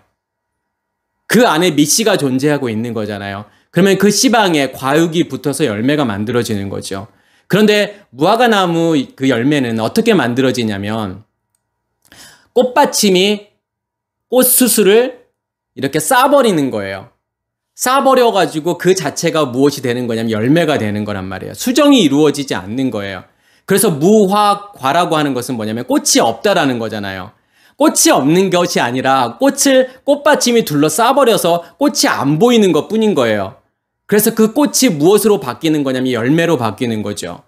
그 안에 밑씨가 존재하고 있는 거잖아요. 그러면 그 씨방에 과육이 붙어서 열매가 만들어지는 거죠. 그런데 무화과나무 그 열매는 어떻게 만들어지냐면 꽃받침이 꽃수술을 이렇게 싸버리는 거예요. 싸버려가지고 그 자체가 무엇이 되는 거냐면 열매가 되는 거란 말이에요. 수정이 이루어지지 않는 거예요. 그래서 무화과라고 하는 것은 뭐냐면 꽃이 없다라는 거잖아요. 꽃이 없는 것이 아니라 꽃받침이 둘러싸버려서 꽃이 안 보이는 것 뿐인 거예요. 그래서 그 꽃이 무엇으로 바뀌는 거냐면 열매로 바뀌는 거죠.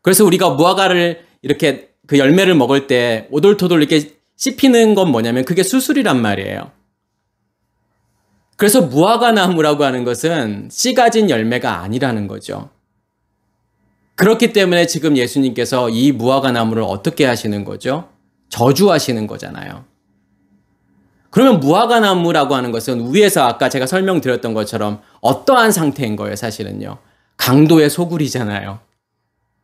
그래서 우리가 무화과를 이렇게 그 열매를 먹을 때 오돌토돌 이렇게 씹히는 건 뭐냐면 그게 수술이란 말이에요. 그래서 무화과 나무라고 하는 것은 씨 가진 열매가 아니라는 거죠. 그렇기 때문에 지금 예수님께서 이 무화과 나무를 어떻게 하시는 거죠? 저주하시는 거잖아요. 그러면 무화과 나무라고 하는 것은 위에서 아까 제가 설명드렸던 것처럼 어떠한 상태인 거예요, 사실은요. 강도의 소굴이잖아요.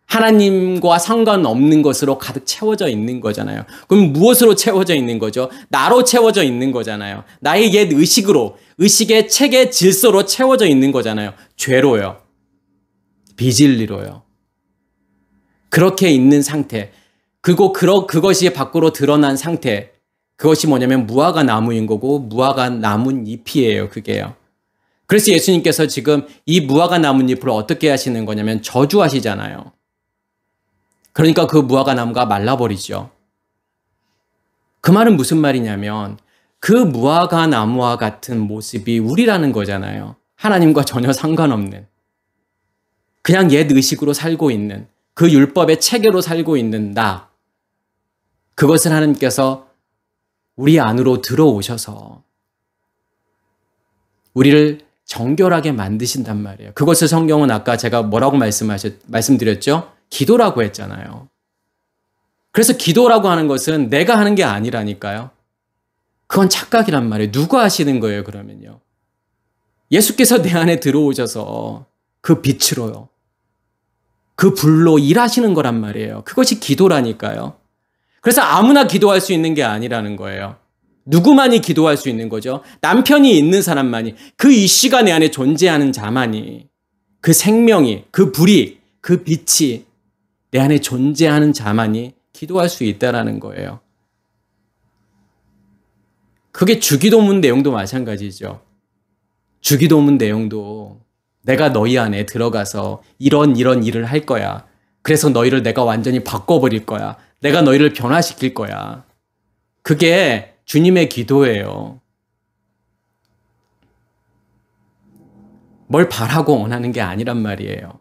하나님과 상관없는 것으로 가득 채워져 있는 거잖아요. 그럼 무엇으로 채워져 있는 거죠? 나로 채워져 있는 거잖아요. 나의 옛 의식의 책의 질서로 채워져 있는 거잖아요. 죄로요. 비진리로요. 그렇게 있는 상태. 그리고 그것이 밖으로 드러난 상태. 그것이 뭐냐면 무화과 나무인 거고 무화과 나뭇잎이에요. 그게요. 그래서 예수님께서 지금 이 무화과 나뭇잎을 어떻게 하시는 거냐면 저주하시잖아요. 그러니까 그 무화과 나무가 말라버리죠. 그 말은 무슨 말이냐면 그 무화과 나무와 같은 모습이 우리라는 거잖아요. 하나님과 전혀 상관없는. 그냥 옛 의식으로 살고 있는 그 율법의 체계로 살고 있는 나. 그것을 하나님께서 우리 안으로 들어오셔서 우리를 정결하게 만드신단 말이에요. 그것을 성경은 아까 제가 뭐라고 말씀드렸죠? 기도라고 했잖아요. 그래서 기도라고 하는 것은 내가 하는 게 아니라니까요. 그건 착각이란 말이에요. 누가 하시는 거예요, 그러면요? 예수께서 내 안에 들어오셔서 그 빛으로요. 그 불로 일하시는 거란 말이에요. 그것이 기도라니까요. 그래서 아무나 기도할 수 있는 게 아니라는 거예요. 누구만이 기도할 수 있는 거죠? 남편이 있는 사람만이, 그 이씨가 내 안에 존재하는 자만이, 그 생명이, 그 불이, 그 빛이 내 안에 존재하는 자만이 기도할 수 있다라는 거예요. 그게 주기도문 내용도 마찬가지죠. 주기도문 내용도 내가 너희 안에 들어가서 이런 일을 할 거야. 그래서 너희를 내가 완전히 바꿔버릴 거야. 내가 너희를 변화시킬 거야. 그게 주님의 기도예요. 뭘 바라고 원하는 게 아니란 말이에요.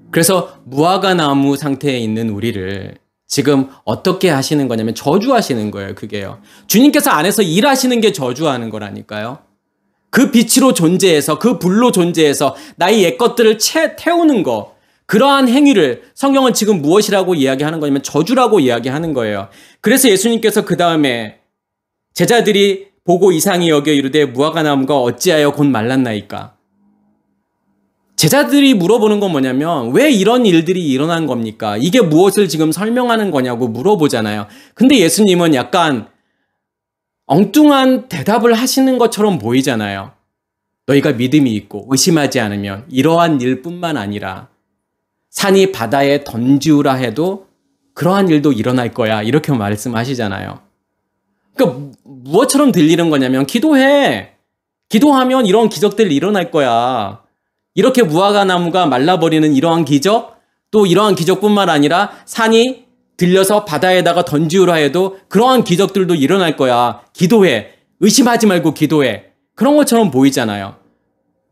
그래서 무화과 나무 상태에 있는 우리를 지금 어떻게 하시는 거냐면 저주하시는 거예요. 그게요. 주님께서 안에서 일하시는 게 저주하는 거라니까요. 그 빛으로 존재해서 그 불로 존재해서 나의 옛것들을 태우는 거, 그러한 행위를 성경은 지금 무엇이라고 이야기하는 거냐면 저주라고 이야기하는 거예요. 그래서 예수님께서 그 다음에 제자들이 보고 이상히 여겨 이르되 무화과 나무가 어찌하여 곧 말랐나이까. 제자들이 물어보는 건 뭐냐면 왜 이런 일들이 일어난 겁니까? 이게 무엇을 지금 설명하는 거냐고 물어보잖아요. 근데 예수님은 약간 엉뚱한 대답을 하시는 것처럼 보이잖아요. 너희가 믿음이 있고 의심하지 않으면 이러한 일뿐만 아니라 산이 바다에 던지우라 해도 그러한 일도 일어날 거야. 이렇게 말씀하시잖아요. 그러니까 무엇처럼 들리는 거냐면 기도해. 기도하면 이런 기적들이 일어날 거야. 이렇게 무화과 나무가 말라버리는 이러한 기적, 또 이러한 기적뿐만 아니라 산이 들려서 바다에다가 던지우라 해도 그러한 기적들도 일어날 거야. 기도해. 의심하지 말고 기도해. 그런 것처럼 보이잖아요.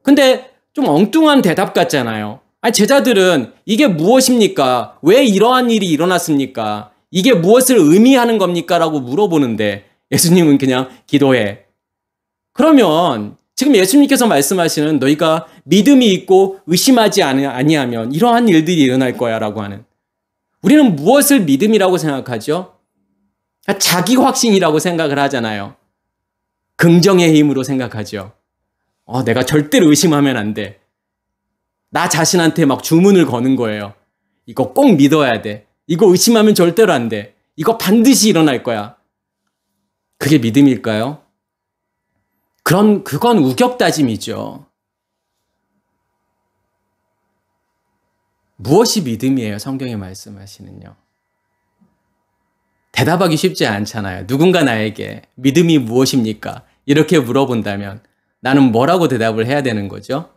근데 좀 엉뚱한 대답 같잖아요. 아니, 제자들은 이게 무엇입니까? 왜 이러한 일이 일어났습니까? 이게 무엇을 의미하는 겁니까? 라고 물어보는데 예수님은 그냥 기도해. 그러면 지금 예수님께서 말씀하시는 너희가 믿음이 있고 의심하지 아니하면 이러한 일들이 일어날 거야 라고 하는, 우리는 무엇을 믿음이라고 생각하죠? 자기 확신이라고 생각을 하잖아요. 긍정의 힘으로 생각하죠. 내가 절대로 의심하면 안 돼. 나 자신한테 막 주문을 거는 거예요. 이거 꼭 믿어야 돼. 이거 의심하면 절대로 안 돼. 이거 반드시 일어날 거야. 그게 믿음일까요? 그건 우격다짐이죠. 무엇이 믿음이에요? 성경에 말씀하시는요. 대답하기 쉽지 않잖아요. 누군가 나에게 믿음이 무엇입니까? 이렇게 물어본다면 나는 뭐라고 대답을 해야 되는 거죠?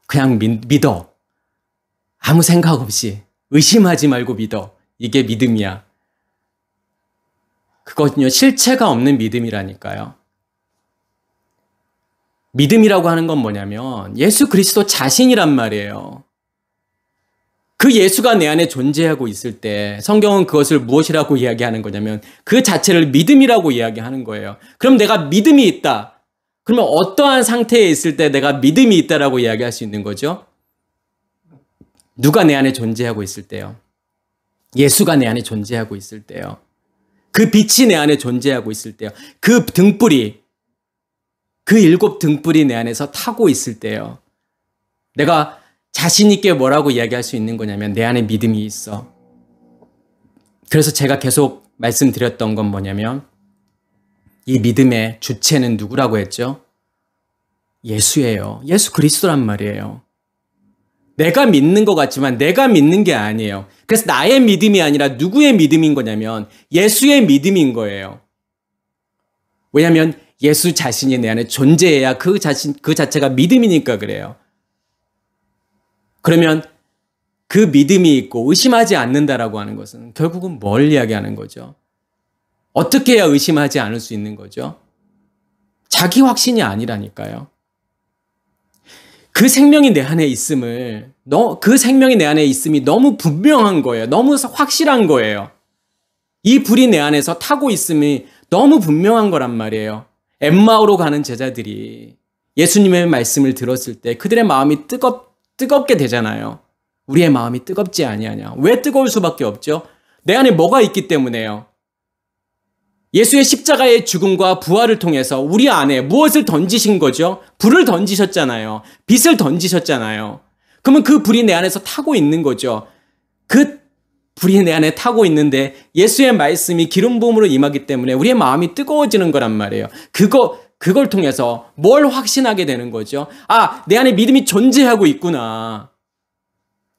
그냥 믿어. 아무 생각 없이 의심하지 말고 믿어. 이게 믿음이야. 그거는요, 실체가 없는 믿음이라니까요. 믿음이라고 하는 건 뭐냐면 예수 그리스도 자신이란 말이에요. 그 예수가 내 안에 존재하고 있을 때 성경은 그것을 무엇이라고 이야기하는 거냐면 그 자체를 믿음이라고 이야기하는 거예요. 그럼 내가 믿음이 있다. 그러면 어떠한 상태에 있을 때 내가 믿음이 있다라고 이야기할 수 있는 거죠? 누가 내 안에 존재하고 있을 때요? 예수가 내 안에 존재하고 있을 때요. 그 빛이 내 안에 존재하고 있을 때요. 그 등불이, 그 7 등불이 내 안에서 타고 있을 때요. 내가 자신 있게 뭐라고 이야기할 수 있는 거냐면 내 안에 믿음이 있어. 그래서 제가 계속 말씀드렸던 건 뭐냐면 이 믿음의 주체는 누구라고 했죠? 예수예요. 예수 그리스도란 말이에요. 내가 믿는 것 같지만 내가 믿는 게 아니에요. 그래서 나의 믿음이 아니라 누구의 믿음인 거냐면 예수의 믿음인 거예요. 왜냐하면 예수 자신이 내 안에 존재해야 그 자체가 믿음이니까 그래요. 그러면 그 믿음이 있고 의심하지 않는다라고 하는 것은 결국은 뭘 이야기하는 거죠? 어떻게 해야 의심하지 않을 수 있는 거죠? 자기 확신이 아니라니까요. 그 생명이 내 안에 있음을, 그 생명이 내 안에 있음이 너무 분명한 거예요. 너무 확실한 거예요. 이 불이 내 안에서 타고 있음이 너무 분명한 거란 말이에요. 엠마오로 가는 제자들이 예수님의 말씀을 들었을 때 그들의 마음이 뜨겁게 되잖아요. 우리의 마음이 뜨겁지 아니하냐. 왜 뜨거울 수밖에 없죠? 내 안에 뭐가 있기 때문에요. 예수의 십자가의 죽음과 부활을 통해서 우리 안에 무엇을 던지신 거죠? 불을 던지셨잖아요. 빛을 던지셨잖아요. 그러면 그 불이 내 안에서 타고 있는 거죠. 그 불이 내 안에 타고 있는데 예수의 말씀이 기름 부음으로 임하기 때문에 우리의 마음이 뜨거워지는 거란 말이에요. 그걸 통해서 뭘 확신하게 되는 거죠? 아, 내 안에 믿음이 존재하고 있구나.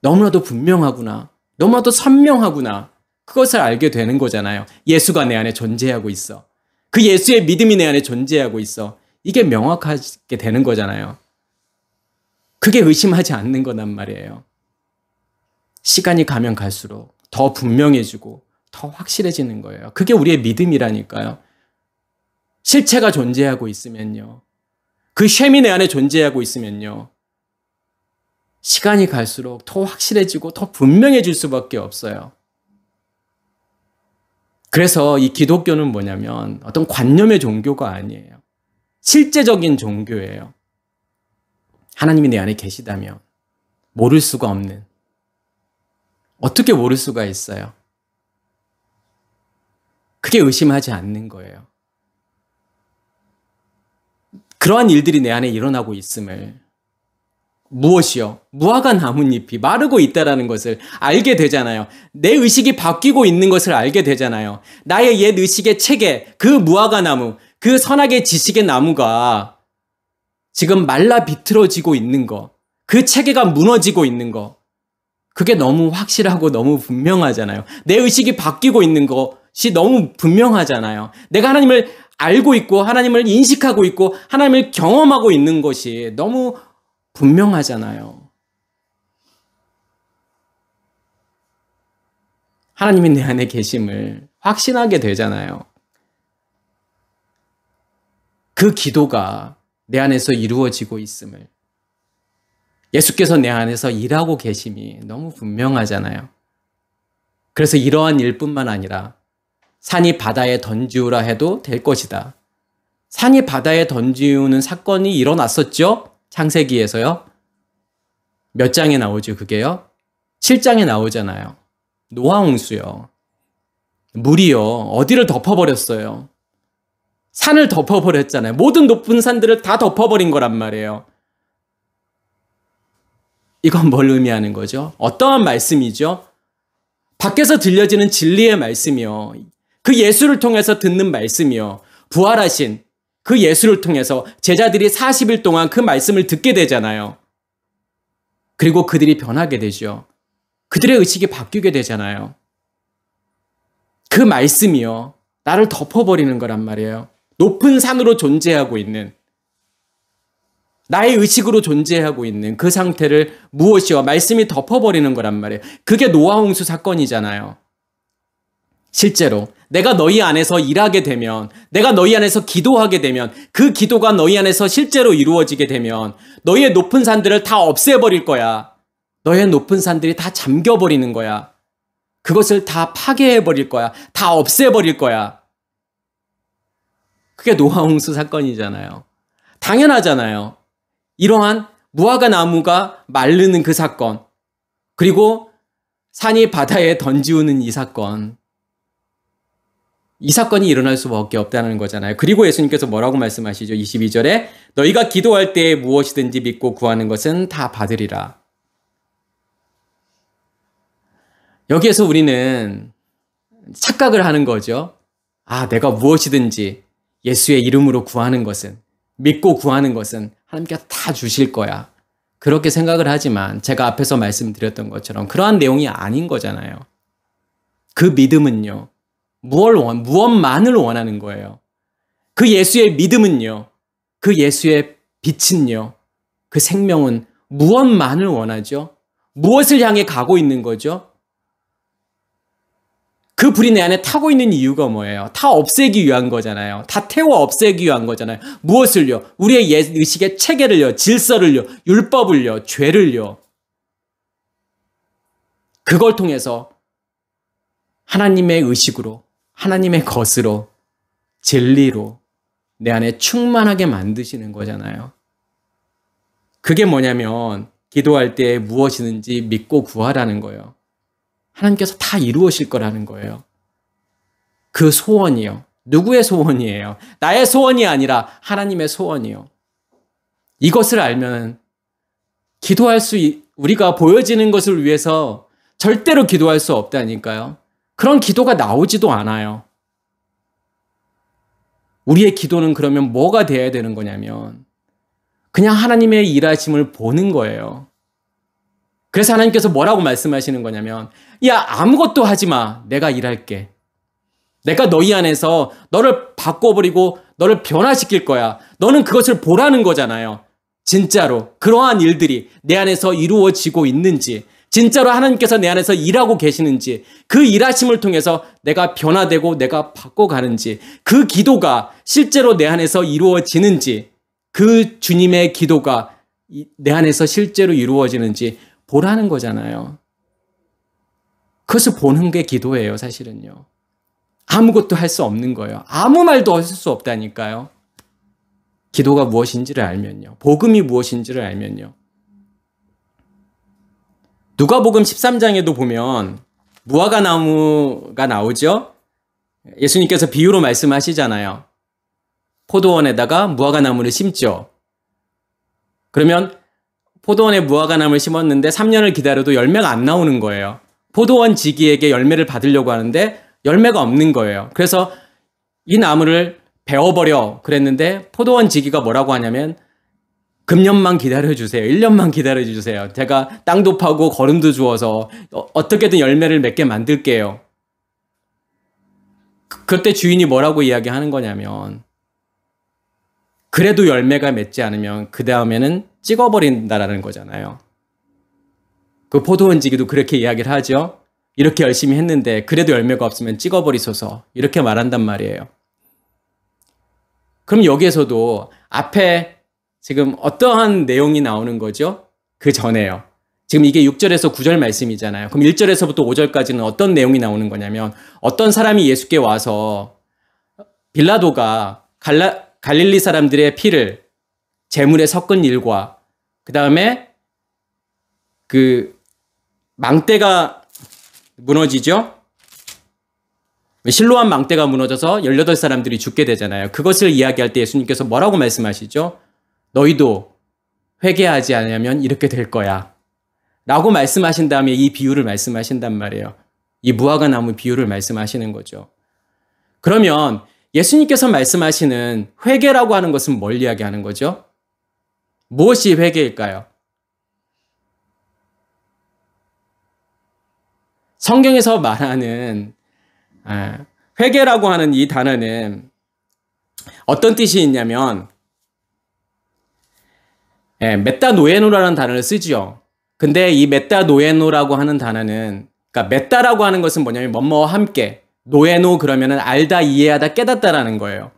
너무나도 분명하구나. 너무나도 선명하구나. 그것을 알게 되는 거잖아요. 예수가 내 안에 존재하고 있어. 그 예수의 믿음이 내 안에 존재하고 있어. 이게 명확하게 되는 거잖아요. 그게 의심하지 않는 거란 말이에요. 시간이 가면 갈수록 더 분명해지고 더 확실해지는 거예요. 그게 우리의 믿음이라니까요. 실체가 존재하고 있으면요. 그 셈이 내 안에 존재하고 있으면요. 시간이 갈수록 더 확실해지고 더 분명해질 수밖에 없어요. 그래서 이 기독교는 뭐냐면 어떤 관념의 종교가 아니에요. 실제적인 종교예요. 하나님이 내 안에 계시다면 모를 수가 없는. 어떻게 모를 수가 있어요? 그게 의심하지 않는 거예요. 그러한 일들이 내 안에 일어나고 있음을, 무엇이요? 무화과 나뭇잎이 마르고 있다는 것을 알게 되잖아요. 내 의식이 바뀌고 있는 것을 알게 되잖아요. 나의 옛 의식의 체계, 그 무화과 나무, 그 선악의 지식의 나무가 지금 말라 비틀어지고 있는 거, 그 체계가 무너지고 있는 거, 그게 너무 확실하고 너무 분명하잖아요. 내 의식이 바뀌고 있는 것이 너무 분명하잖아요. 내가 하나님을 알고 있고 하나님을 인식하고 있고 하나님을 경험하고 있는 것이 너무 분명하잖아요. 하나님이 내 안에 계심을 확신하게 되잖아요. 그 기도가 내 안에서 이루어지고 있음을, 예수께서 내 안에서 일하고 계심이 너무 분명하잖아요. 그래서 이러한 일뿐만 아니라 산이 바다에 던지우라 해도 될 것이다. 산이 바다에 던지우는 사건이 일어났었죠? 창세기에서요. 몇 장에 나오죠, 그게요? 7장에 나오잖아요. 노아 홍수요. 물이요. 어디를 덮어버렸어요. 산을 덮어버렸잖아요. 모든 높은 산들을 다 덮어버린 거란 말이에요. 이건 뭘 의미하는 거죠? 어떠한 말씀이죠? 밖에서 들려지는 진리의 말씀이요. 그 예수를 통해서 듣는 말씀이요. 부활하신 그 예수를 통해서 제자들이 40일 동안 그 말씀을 듣게 되잖아요. 그리고 그들이 변하게 되죠. 그들의 의식이 바뀌게 되잖아요. 그 말씀이요. 나를 덮어버리는 거란 말이에요. 높은 산으로 존재하고 있는, 나의 의식으로 존재하고 있는 그 상태를 무엇이요? 말씀이 덮어버리는 거란 말이에요. 그게 노아 홍수 사건이잖아요. 실제로 내가 너희 안에서 일하게 되면, 내가 너희 안에서 기도하게 되면, 그 기도가 너희 안에서 실제로 이루어지게 되면 너희의 높은 산들을 다 없애버릴 거야. 너희의 높은 산들이 다 잠겨버리는 거야. 그것을 다 파괴해버릴 거야. 다 없애버릴 거야. 그게 노아 홍수 사건이잖아요. 당연하잖아요. 이러한 무화과 나무가 마르는 그 사건, 그리고 산이 바다에 던지우는 이 사건, 이 사건이 일어날 수밖에 없다는 거잖아요. 그리고 예수님께서 뭐라고 말씀하시죠? 22절에 너희가 기도할 때에 무엇이든지 믿고 구하는 것은 다 받으리라. 여기에서 우리는 착각을 하는 거죠. 아, 내가 무엇이든지 예수의 이름으로 구하는 것은, 믿고 구하는 것은 하나님께서 다 주실 거야. 그렇게 생각을 하지만 제가 앞에서 말씀드렸던 것처럼 그러한 내용이 아닌 거잖아요. 그 믿음은요, 무엇만을 원하는 거예요. 그 예수의 믿음은요, 그 예수의 빛은요, 그 생명은 무엇만을 원하죠? 무엇을 향해 가고 있는 거죠? 그 불이 내 안에 타고 있는 이유가 뭐예요? 다 없애기 위한 거잖아요. 다 태워 없애기 위한 거잖아요. 무엇을요? 우리의 의식의 체계를요, 질서를요, 율법을요, 죄를요. 그걸 통해서 하나님의 의식으로, 하나님의 것으로, 진리로 내 안에 충만하게 만드시는 거잖아요. 그게 뭐냐면 기도할 때 무엇이든지 믿고 구하라는 거예요. 하나님께서 다 이루으실 거라는 거예요. 그 소원이요. 누구의 소원이에요? 나의 소원이 아니라 하나님의 소원이요. 이것을 알면 우리가 보여지는 것을 위해서 절대로 기도할 수 없다니까요. 그런 기도가 나오지도 않아요. 우리의 기도는 그러면 뭐가 돼야 되는 거냐면 그냥 하나님의 일하심을 보는 거예요. 그래서 하나님께서 뭐라고 말씀하시는 거냐면, 야, 아무것도 하지 마. 내가 일할게. 내가 너희 안에서 너를 바꿔버리고 너를 변화시킬 거야. 너는 그것을 보라는 거잖아요. 진짜로 그러한 일들이 내 안에서 이루어지고 있는지, 진짜로 하나님께서 내 안에서 일하고 계시는지, 그 일하심을 통해서 내가 변화되고 내가 바꿔가는지, 그 기도가 실제로 내 안에서 이루어지는지, 그 주님의 기도가 내 안에서 실제로 이루어지는지 보라는 거잖아요. 그것을 보는 게 기도예요, 사실은요. 아무것도 할 수 없는 거예요. 아무 말도 할 수 없다니까요. 기도가 무엇인지를 알면요. 복음이 무엇인지를 알면요. 누가복음 13장에도 보면 무화과 나무가 나오죠. 예수님께서 비유로 말씀하시잖아요. 포도원에다가 무화과 나무를 심죠. 그러면 포도원에 무화과 나무를 심었는데 3년을 기다려도 열매가 안 나오는 거예요. 포도원 지기에게 열매를 받으려고 하는데 열매가 없는 거예요. 그래서 이 나무를 베어버려 그랬는데 포도원 지기가 뭐라고 하냐면 금년만 기다려주세요. 1년만 기다려주세요. 제가 땅도 파고 거름도 주어서 어떻게든 열매를 맺게 만들게요. 그때 주인이 뭐라고 이야기하는 거냐면 그래도 열매가 맺지 않으면 그 다음에는 찍어버린다라는 거잖아요. 그 포도원 지기도 그렇게 이야기를 하죠. 이렇게 열심히 했는데 그래도 열매가 없으면 찍어버리소서. 이렇게 말한단 말이에요. 그럼 여기에서도 앞에 지금 어떠한 내용이 나오는 거죠? 그 전에요. 지금 이게 6절에서 9절 말씀이잖아요. 그럼 1절에서부터 5절까지는 어떤 내용이 나오는 거냐면 어떤 사람이 예수께 와서 빌라도가 갈릴리 사람들의 피를 제물에 섞은 일과 그 다음에 그 망대가 무너지죠. 실로암 망대가 무너져서 18사람들이 죽게 되잖아요. 그것을 이야기할 때 예수님께서 뭐라고 말씀하시죠? 너희도 회개하지 않으면 이렇게 될 거야 라고 말씀하신 다음에 이 비유를 말씀하신단 말이에요. 이 무화과 나무 비유를 말씀하시는 거죠. 그러면 예수님께서 말씀하시는 회개라고 하는 것은 뭘 이야기하는 거죠? 무엇이 회개일까요? 성경에서 말하는 회개라고 하는 이 단어는 어떤 뜻이 있냐면 메타노에노라는 단어를 쓰죠. 근데 이 메타노에노라고 하는 단어는 그러니까 메타라고 하는 것은 뭐냐면 뭐뭐와 함께 노에노 그러면은 알다 이해하다 깨닫다라는 거예요.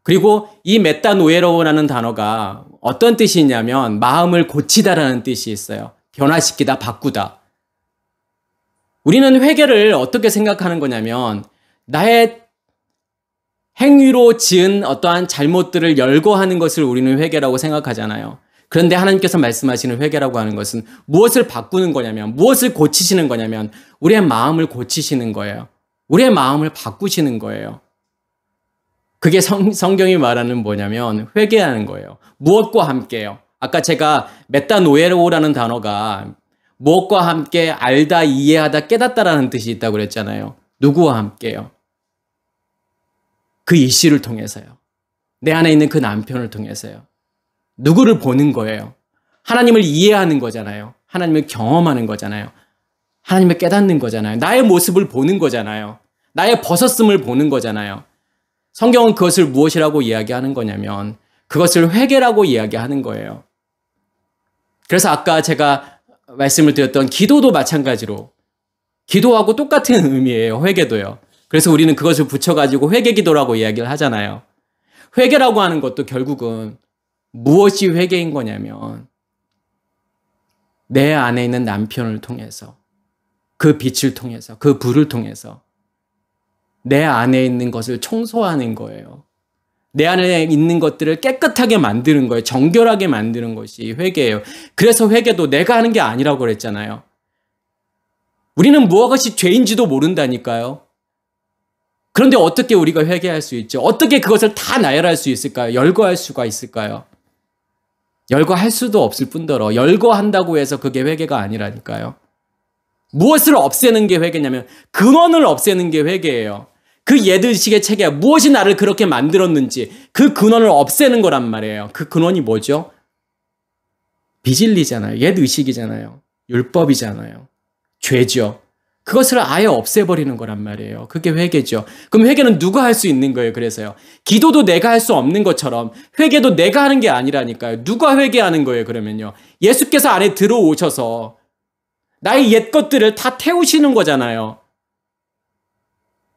그리고 이 메타노에로라는 단어가 어떤 뜻이 있냐면 마음을 고치다라는 뜻이 있어요. 변화시키다, 바꾸다. 우리는 회개를 어떻게 생각하는 거냐면 나의 행위로 지은 어떠한 잘못들을 열거하는 것을 우리는 회개라고 생각하잖아요. 그런데 하나님께서 말씀하시는 회개라고 하는 것은 무엇을 바꾸는 거냐면 무엇을 고치시는 거냐면 우리의 마음을 고치시는 거예요. 우리의 마음을 바꾸시는 거예요. 그게 성경이 말하는 뭐냐면 회개하는 거예요. 무엇과 함께요? 아까 제가 메타노에로라는 단어가 무엇과 함께 알다, 이해하다, 깨닫다라는 뜻이 있다고 그랬잖아요. 누구와 함께요? 그 이씨를 통해서요. 내 안에 있는 그 남편을 통해서요. 누구를 보는 거예요? 하나님을 이해하는 거잖아요. 하나님을 경험하는 거잖아요. 하나님을 깨닫는 거잖아요. 나의 모습을 보는 거잖아요. 나의 벗었음을 보는 거잖아요. 성경은 그것을 무엇이라고 이야기하는 거냐면 그것을 회개라고 이야기하는 거예요. 그래서 아까 제가 말씀을 드렸던 기도도 마찬가지로 기도하고 똑같은 의미예요. 회개도요. 그래서 우리는 그것을 붙여가지고 회개기도라고 이야기를 하잖아요. 회개라고 하는 것도 결국은 무엇이 회개인 거냐면 내 안에 있는 남편을 통해서 그 빛을 통해서 그 불을 통해서 내 안에 있는 것을 청소하는 거예요. 내 안에 있는 것들을 깨끗하게 만드는 거예요. 정결하게 만드는 것이 회개예요. 그래서 회개도 내가 하는 게 아니라고 그랬잖아요. 우리는 무엇이 죄인지도 모른다니까요. 그런데 어떻게 우리가 회개할 수 있죠? 어떻게 그것을 다 나열할 수 있을까요? 열거할 수가 있을까요? 열거할 수도 없을 뿐더러 열거한다고 해서 그게 회개가 아니라니까요. 무엇을 없애는 게 회개냐면 근원을 없애는 게 회개예요. 그 옛의식의 체계, 무엇이 나를 그렇게 만들었는지 그 근원을 없애는 거란 말이에요. 그 근원이 뭐죠? 비진리잖아요. 옛의식이잖아요. 율법이잖아요. 죄죠. 그것을 아예 없애버리는 거란 말이에요. 그게 회개죠. 그럼 회개는 누가 할 수 있는 거예요? 그래서요. 기도도 내가 할 수 없는 것처럼 회개도 내가 하는 게 아니라니까요. 누가 회개하는 거예요? 그러면요. 예수께서 안에 들어오셔서 나의 옛 것들을 다 태우시는 거잖아요.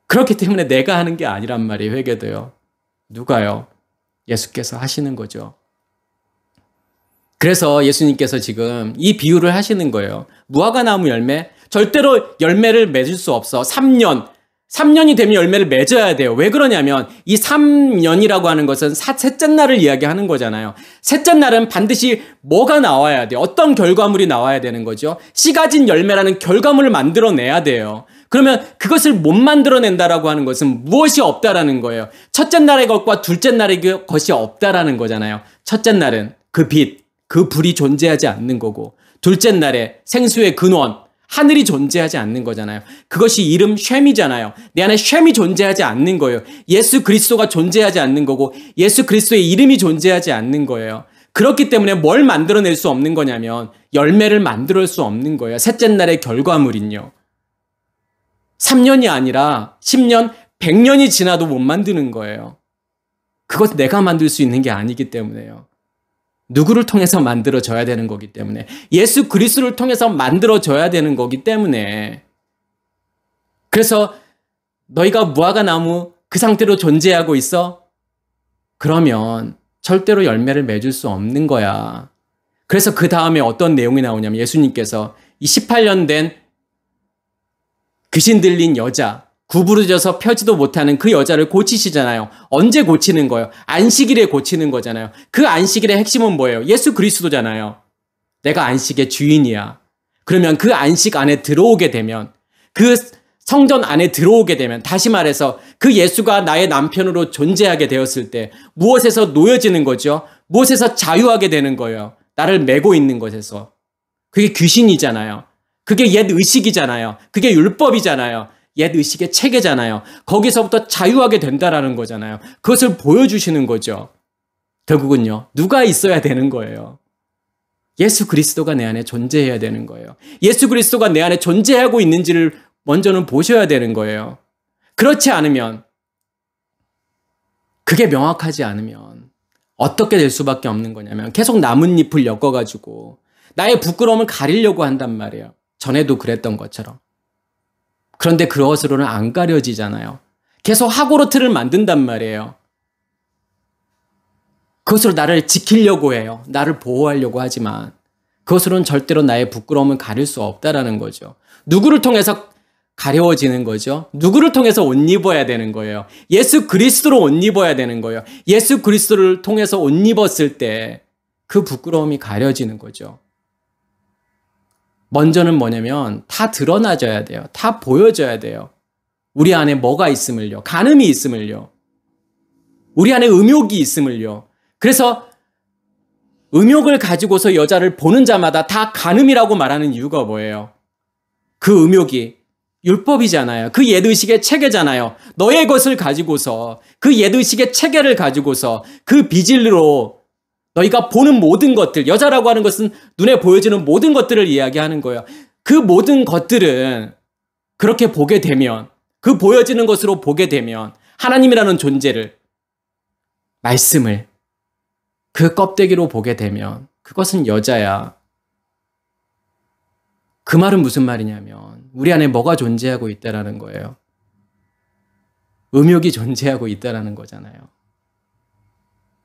그렇기 때문에 내가 하는 게 아니란 말이에요. 회개도요. 누가요? 예수께서 하시는 거죠. 그래서 예수님께서 지금 이 비유를 하시는 거예요. 무화과 나무 열매, 절대로 열매를 맺을 수 없어. 3년이 되면 열매를 맺어야 돼요. 왜 그러냐면 이 3년이라고 하는 것은 셋째 날을 이야기하는 거잖아요. 셋째 날은 반드시 뭐가 나와야 돼요? 어떤 결과물이 나와야 되는 거죠? 씨 가진 열매라는 결과물을 만들어내야 돼요. 그러면 그것을 못 만들어낸다라고 하는 것은 무엇이 없다라는 거예요. 첫째 날의 것과 둘째 날의 것이 없다라는 거잖아요. 첫째 날은 그 빛, 그 불이 존재하지 않는 거고 둘째 날에 생수의 근원, 하늘이 존재하지 않는 거잖아요. 그것이 이름 셈이잖아요. 내 안에 셈이 존재하지 않는 거예요. 예수 그리스도가 존재하지 않는 거고 예수 그리스도의 이름이 존재하지 않는 거예요. 그렇기 때문에 뭘 만들어낼 수 없는 거냐면 열매를 만들 수 없는 거예요. 셋째 날의 결과물은요. 3년이 아니라 10년, 100년이 지나도 못 만드는 거예요. 그것 내가 만들 수 있는 게 아니기 때문에요. 누구를 통해서 만들어져야 되는 거기 때문에 예수 그리스도를 통해서 만들어져야 되는 거기 때문에 그래서 너희가 무화과 나무 그 상태로 존재하고 있어? 그러면 절대로 열매를 맺을 수 없는 거야. 그래서 그 다음에 어떤 내용이 나오냐면 예수님께서 이 18년 된 귀신 들린 여자, 구부러져서 펴지도 못하는 그 여자를 고치시잖아요. 언제 고치는 거예요? 안식일에 고치는 거잖아요. 그 안식일의 핵심은 뭐예요? 예수 그리스도잖아요. 내가 안식의 주인이야. 그러면 그 안식 안에 들어오게 되면, 그 성전 안에 들어오게 되면, 다시 말해서 그 예수가 나의 남편으로 존재하게 되었을 때 무엇에서 놓여지는 거죠? 무엇에서 자유하게 되는 거예요? 나를 메고 있는 것에서. 그게 귀신이잖아요. 그게 옛 의식이잖아요. 그게 율법이잖아요. 옛 의식의 체계잖아요. 거기서부터 자유하게 된다라는 거잖아요. 그것을 보여주시는 거죠. 결국은요, 누가 있어야 되는 거예요? 예수 그리스도가 내 안에 존재해야 되는 거예요. 예수 그리스도가 내 안에 존재하고 있는지를 먼저는 보셔야 되는 거예요. 그렇지 않으면, 그게 명확하지 않으면 어떻게 될 수밖에 없는 거냐면 계속 나뭇잎을 엮어가지고 나의 부끄러움을 가리려고 한단 말이에요. 전에도 그랬던 것처럼. 그런데 그것으로는 안 가려지잖아요. 계속 하고로 틀을 만든단 말이에요. 그것으로 나를 지키려고 해요. 나를 보호하려고 하지만 그것으로는 절대로 나의 부끄러움을 가릴 수 없다라는 거죠. 누구를 통해서 가려워지는 거죠? 누구를 통해서 옷 입어야 되는 거예요? 예수 그리스도로 옷 입어야 되는 거예요. 예수 그리스도를 통해서 옷 입었을 때 그 부끄러움이 가려지는 거죠. 먼저는 뭐냐면 다 드러나져야 돼요. 다 보여져야 돼요. 우리 안에 뭐가 있음을요. 간음이 있음을요. 우리 안에 음욕이 있음을요. 그래서 음욕을 가지고서 여자를 보는 자마다 다 간음이라고 말하는 이유가 뭐예요? 그 음욕이 율법이잖아요. 그 옛의식의 체계잖아요. 너의 것을 가지고서, 그 옛의식의 체계를 가지고서 그 비질로 너희가 보는 모든 것들, 여자라고 하는 것은 눈에 보여지는 모든 것들을 이야기하는 거예요. 그 모든 것들은 그렇게 보게 되면, 그 보여지는 것으로 보게 되면 하나님이라는 존재를, 말씀을 그 껍데기로 보게 되면 그것은 여자야. 그 말은 무슨 말이냐면 우리 안에 뭐가 존재하고 있다라는 거예요. 음욕이 존재하고 있다라는 거잖아요.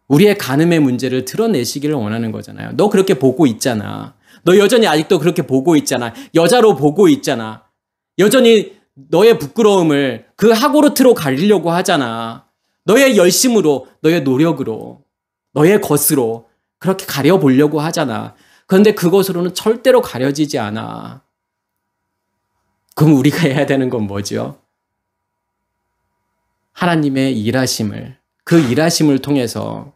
우리의 간음의 문제를 드러내시기를 원하는 거잖아요. 너 그렇게 보고 있잖아. 너 여전히 아직도 그렇게 보고 있잖아. 여자로 보고 있잖아. 여전히 너의 부끄러움을 그 하고로트로 가리려고 하잖아. 너의 열심으로, 너의 노력으로, 너의 것으로 그렇게 가려보려고 하잖아. 그런데 그것으로는 절대로 가려지지 않아. 그럼 우리가 해야 되는 건 뭐죠? 하나님의 일하심을, 그 일하심을 통해서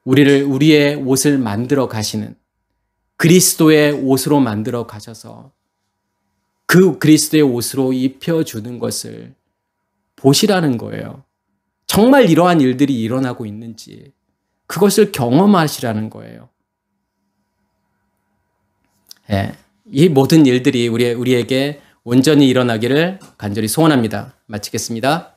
우리의 옷을 만들어 가시는, 그리스도의 옷으로 만들어 가셔서 그 그리스도의 옷으로 입혀주는 것을 보시라는 거예요. 정말 이러한 일들이 일어나고 있는지 그것을 경험하시라는 거예요. 예, 이 모든 일들이 우리에게 온전히 일어나기를 간절히 소원합니다. 마치겠습니다.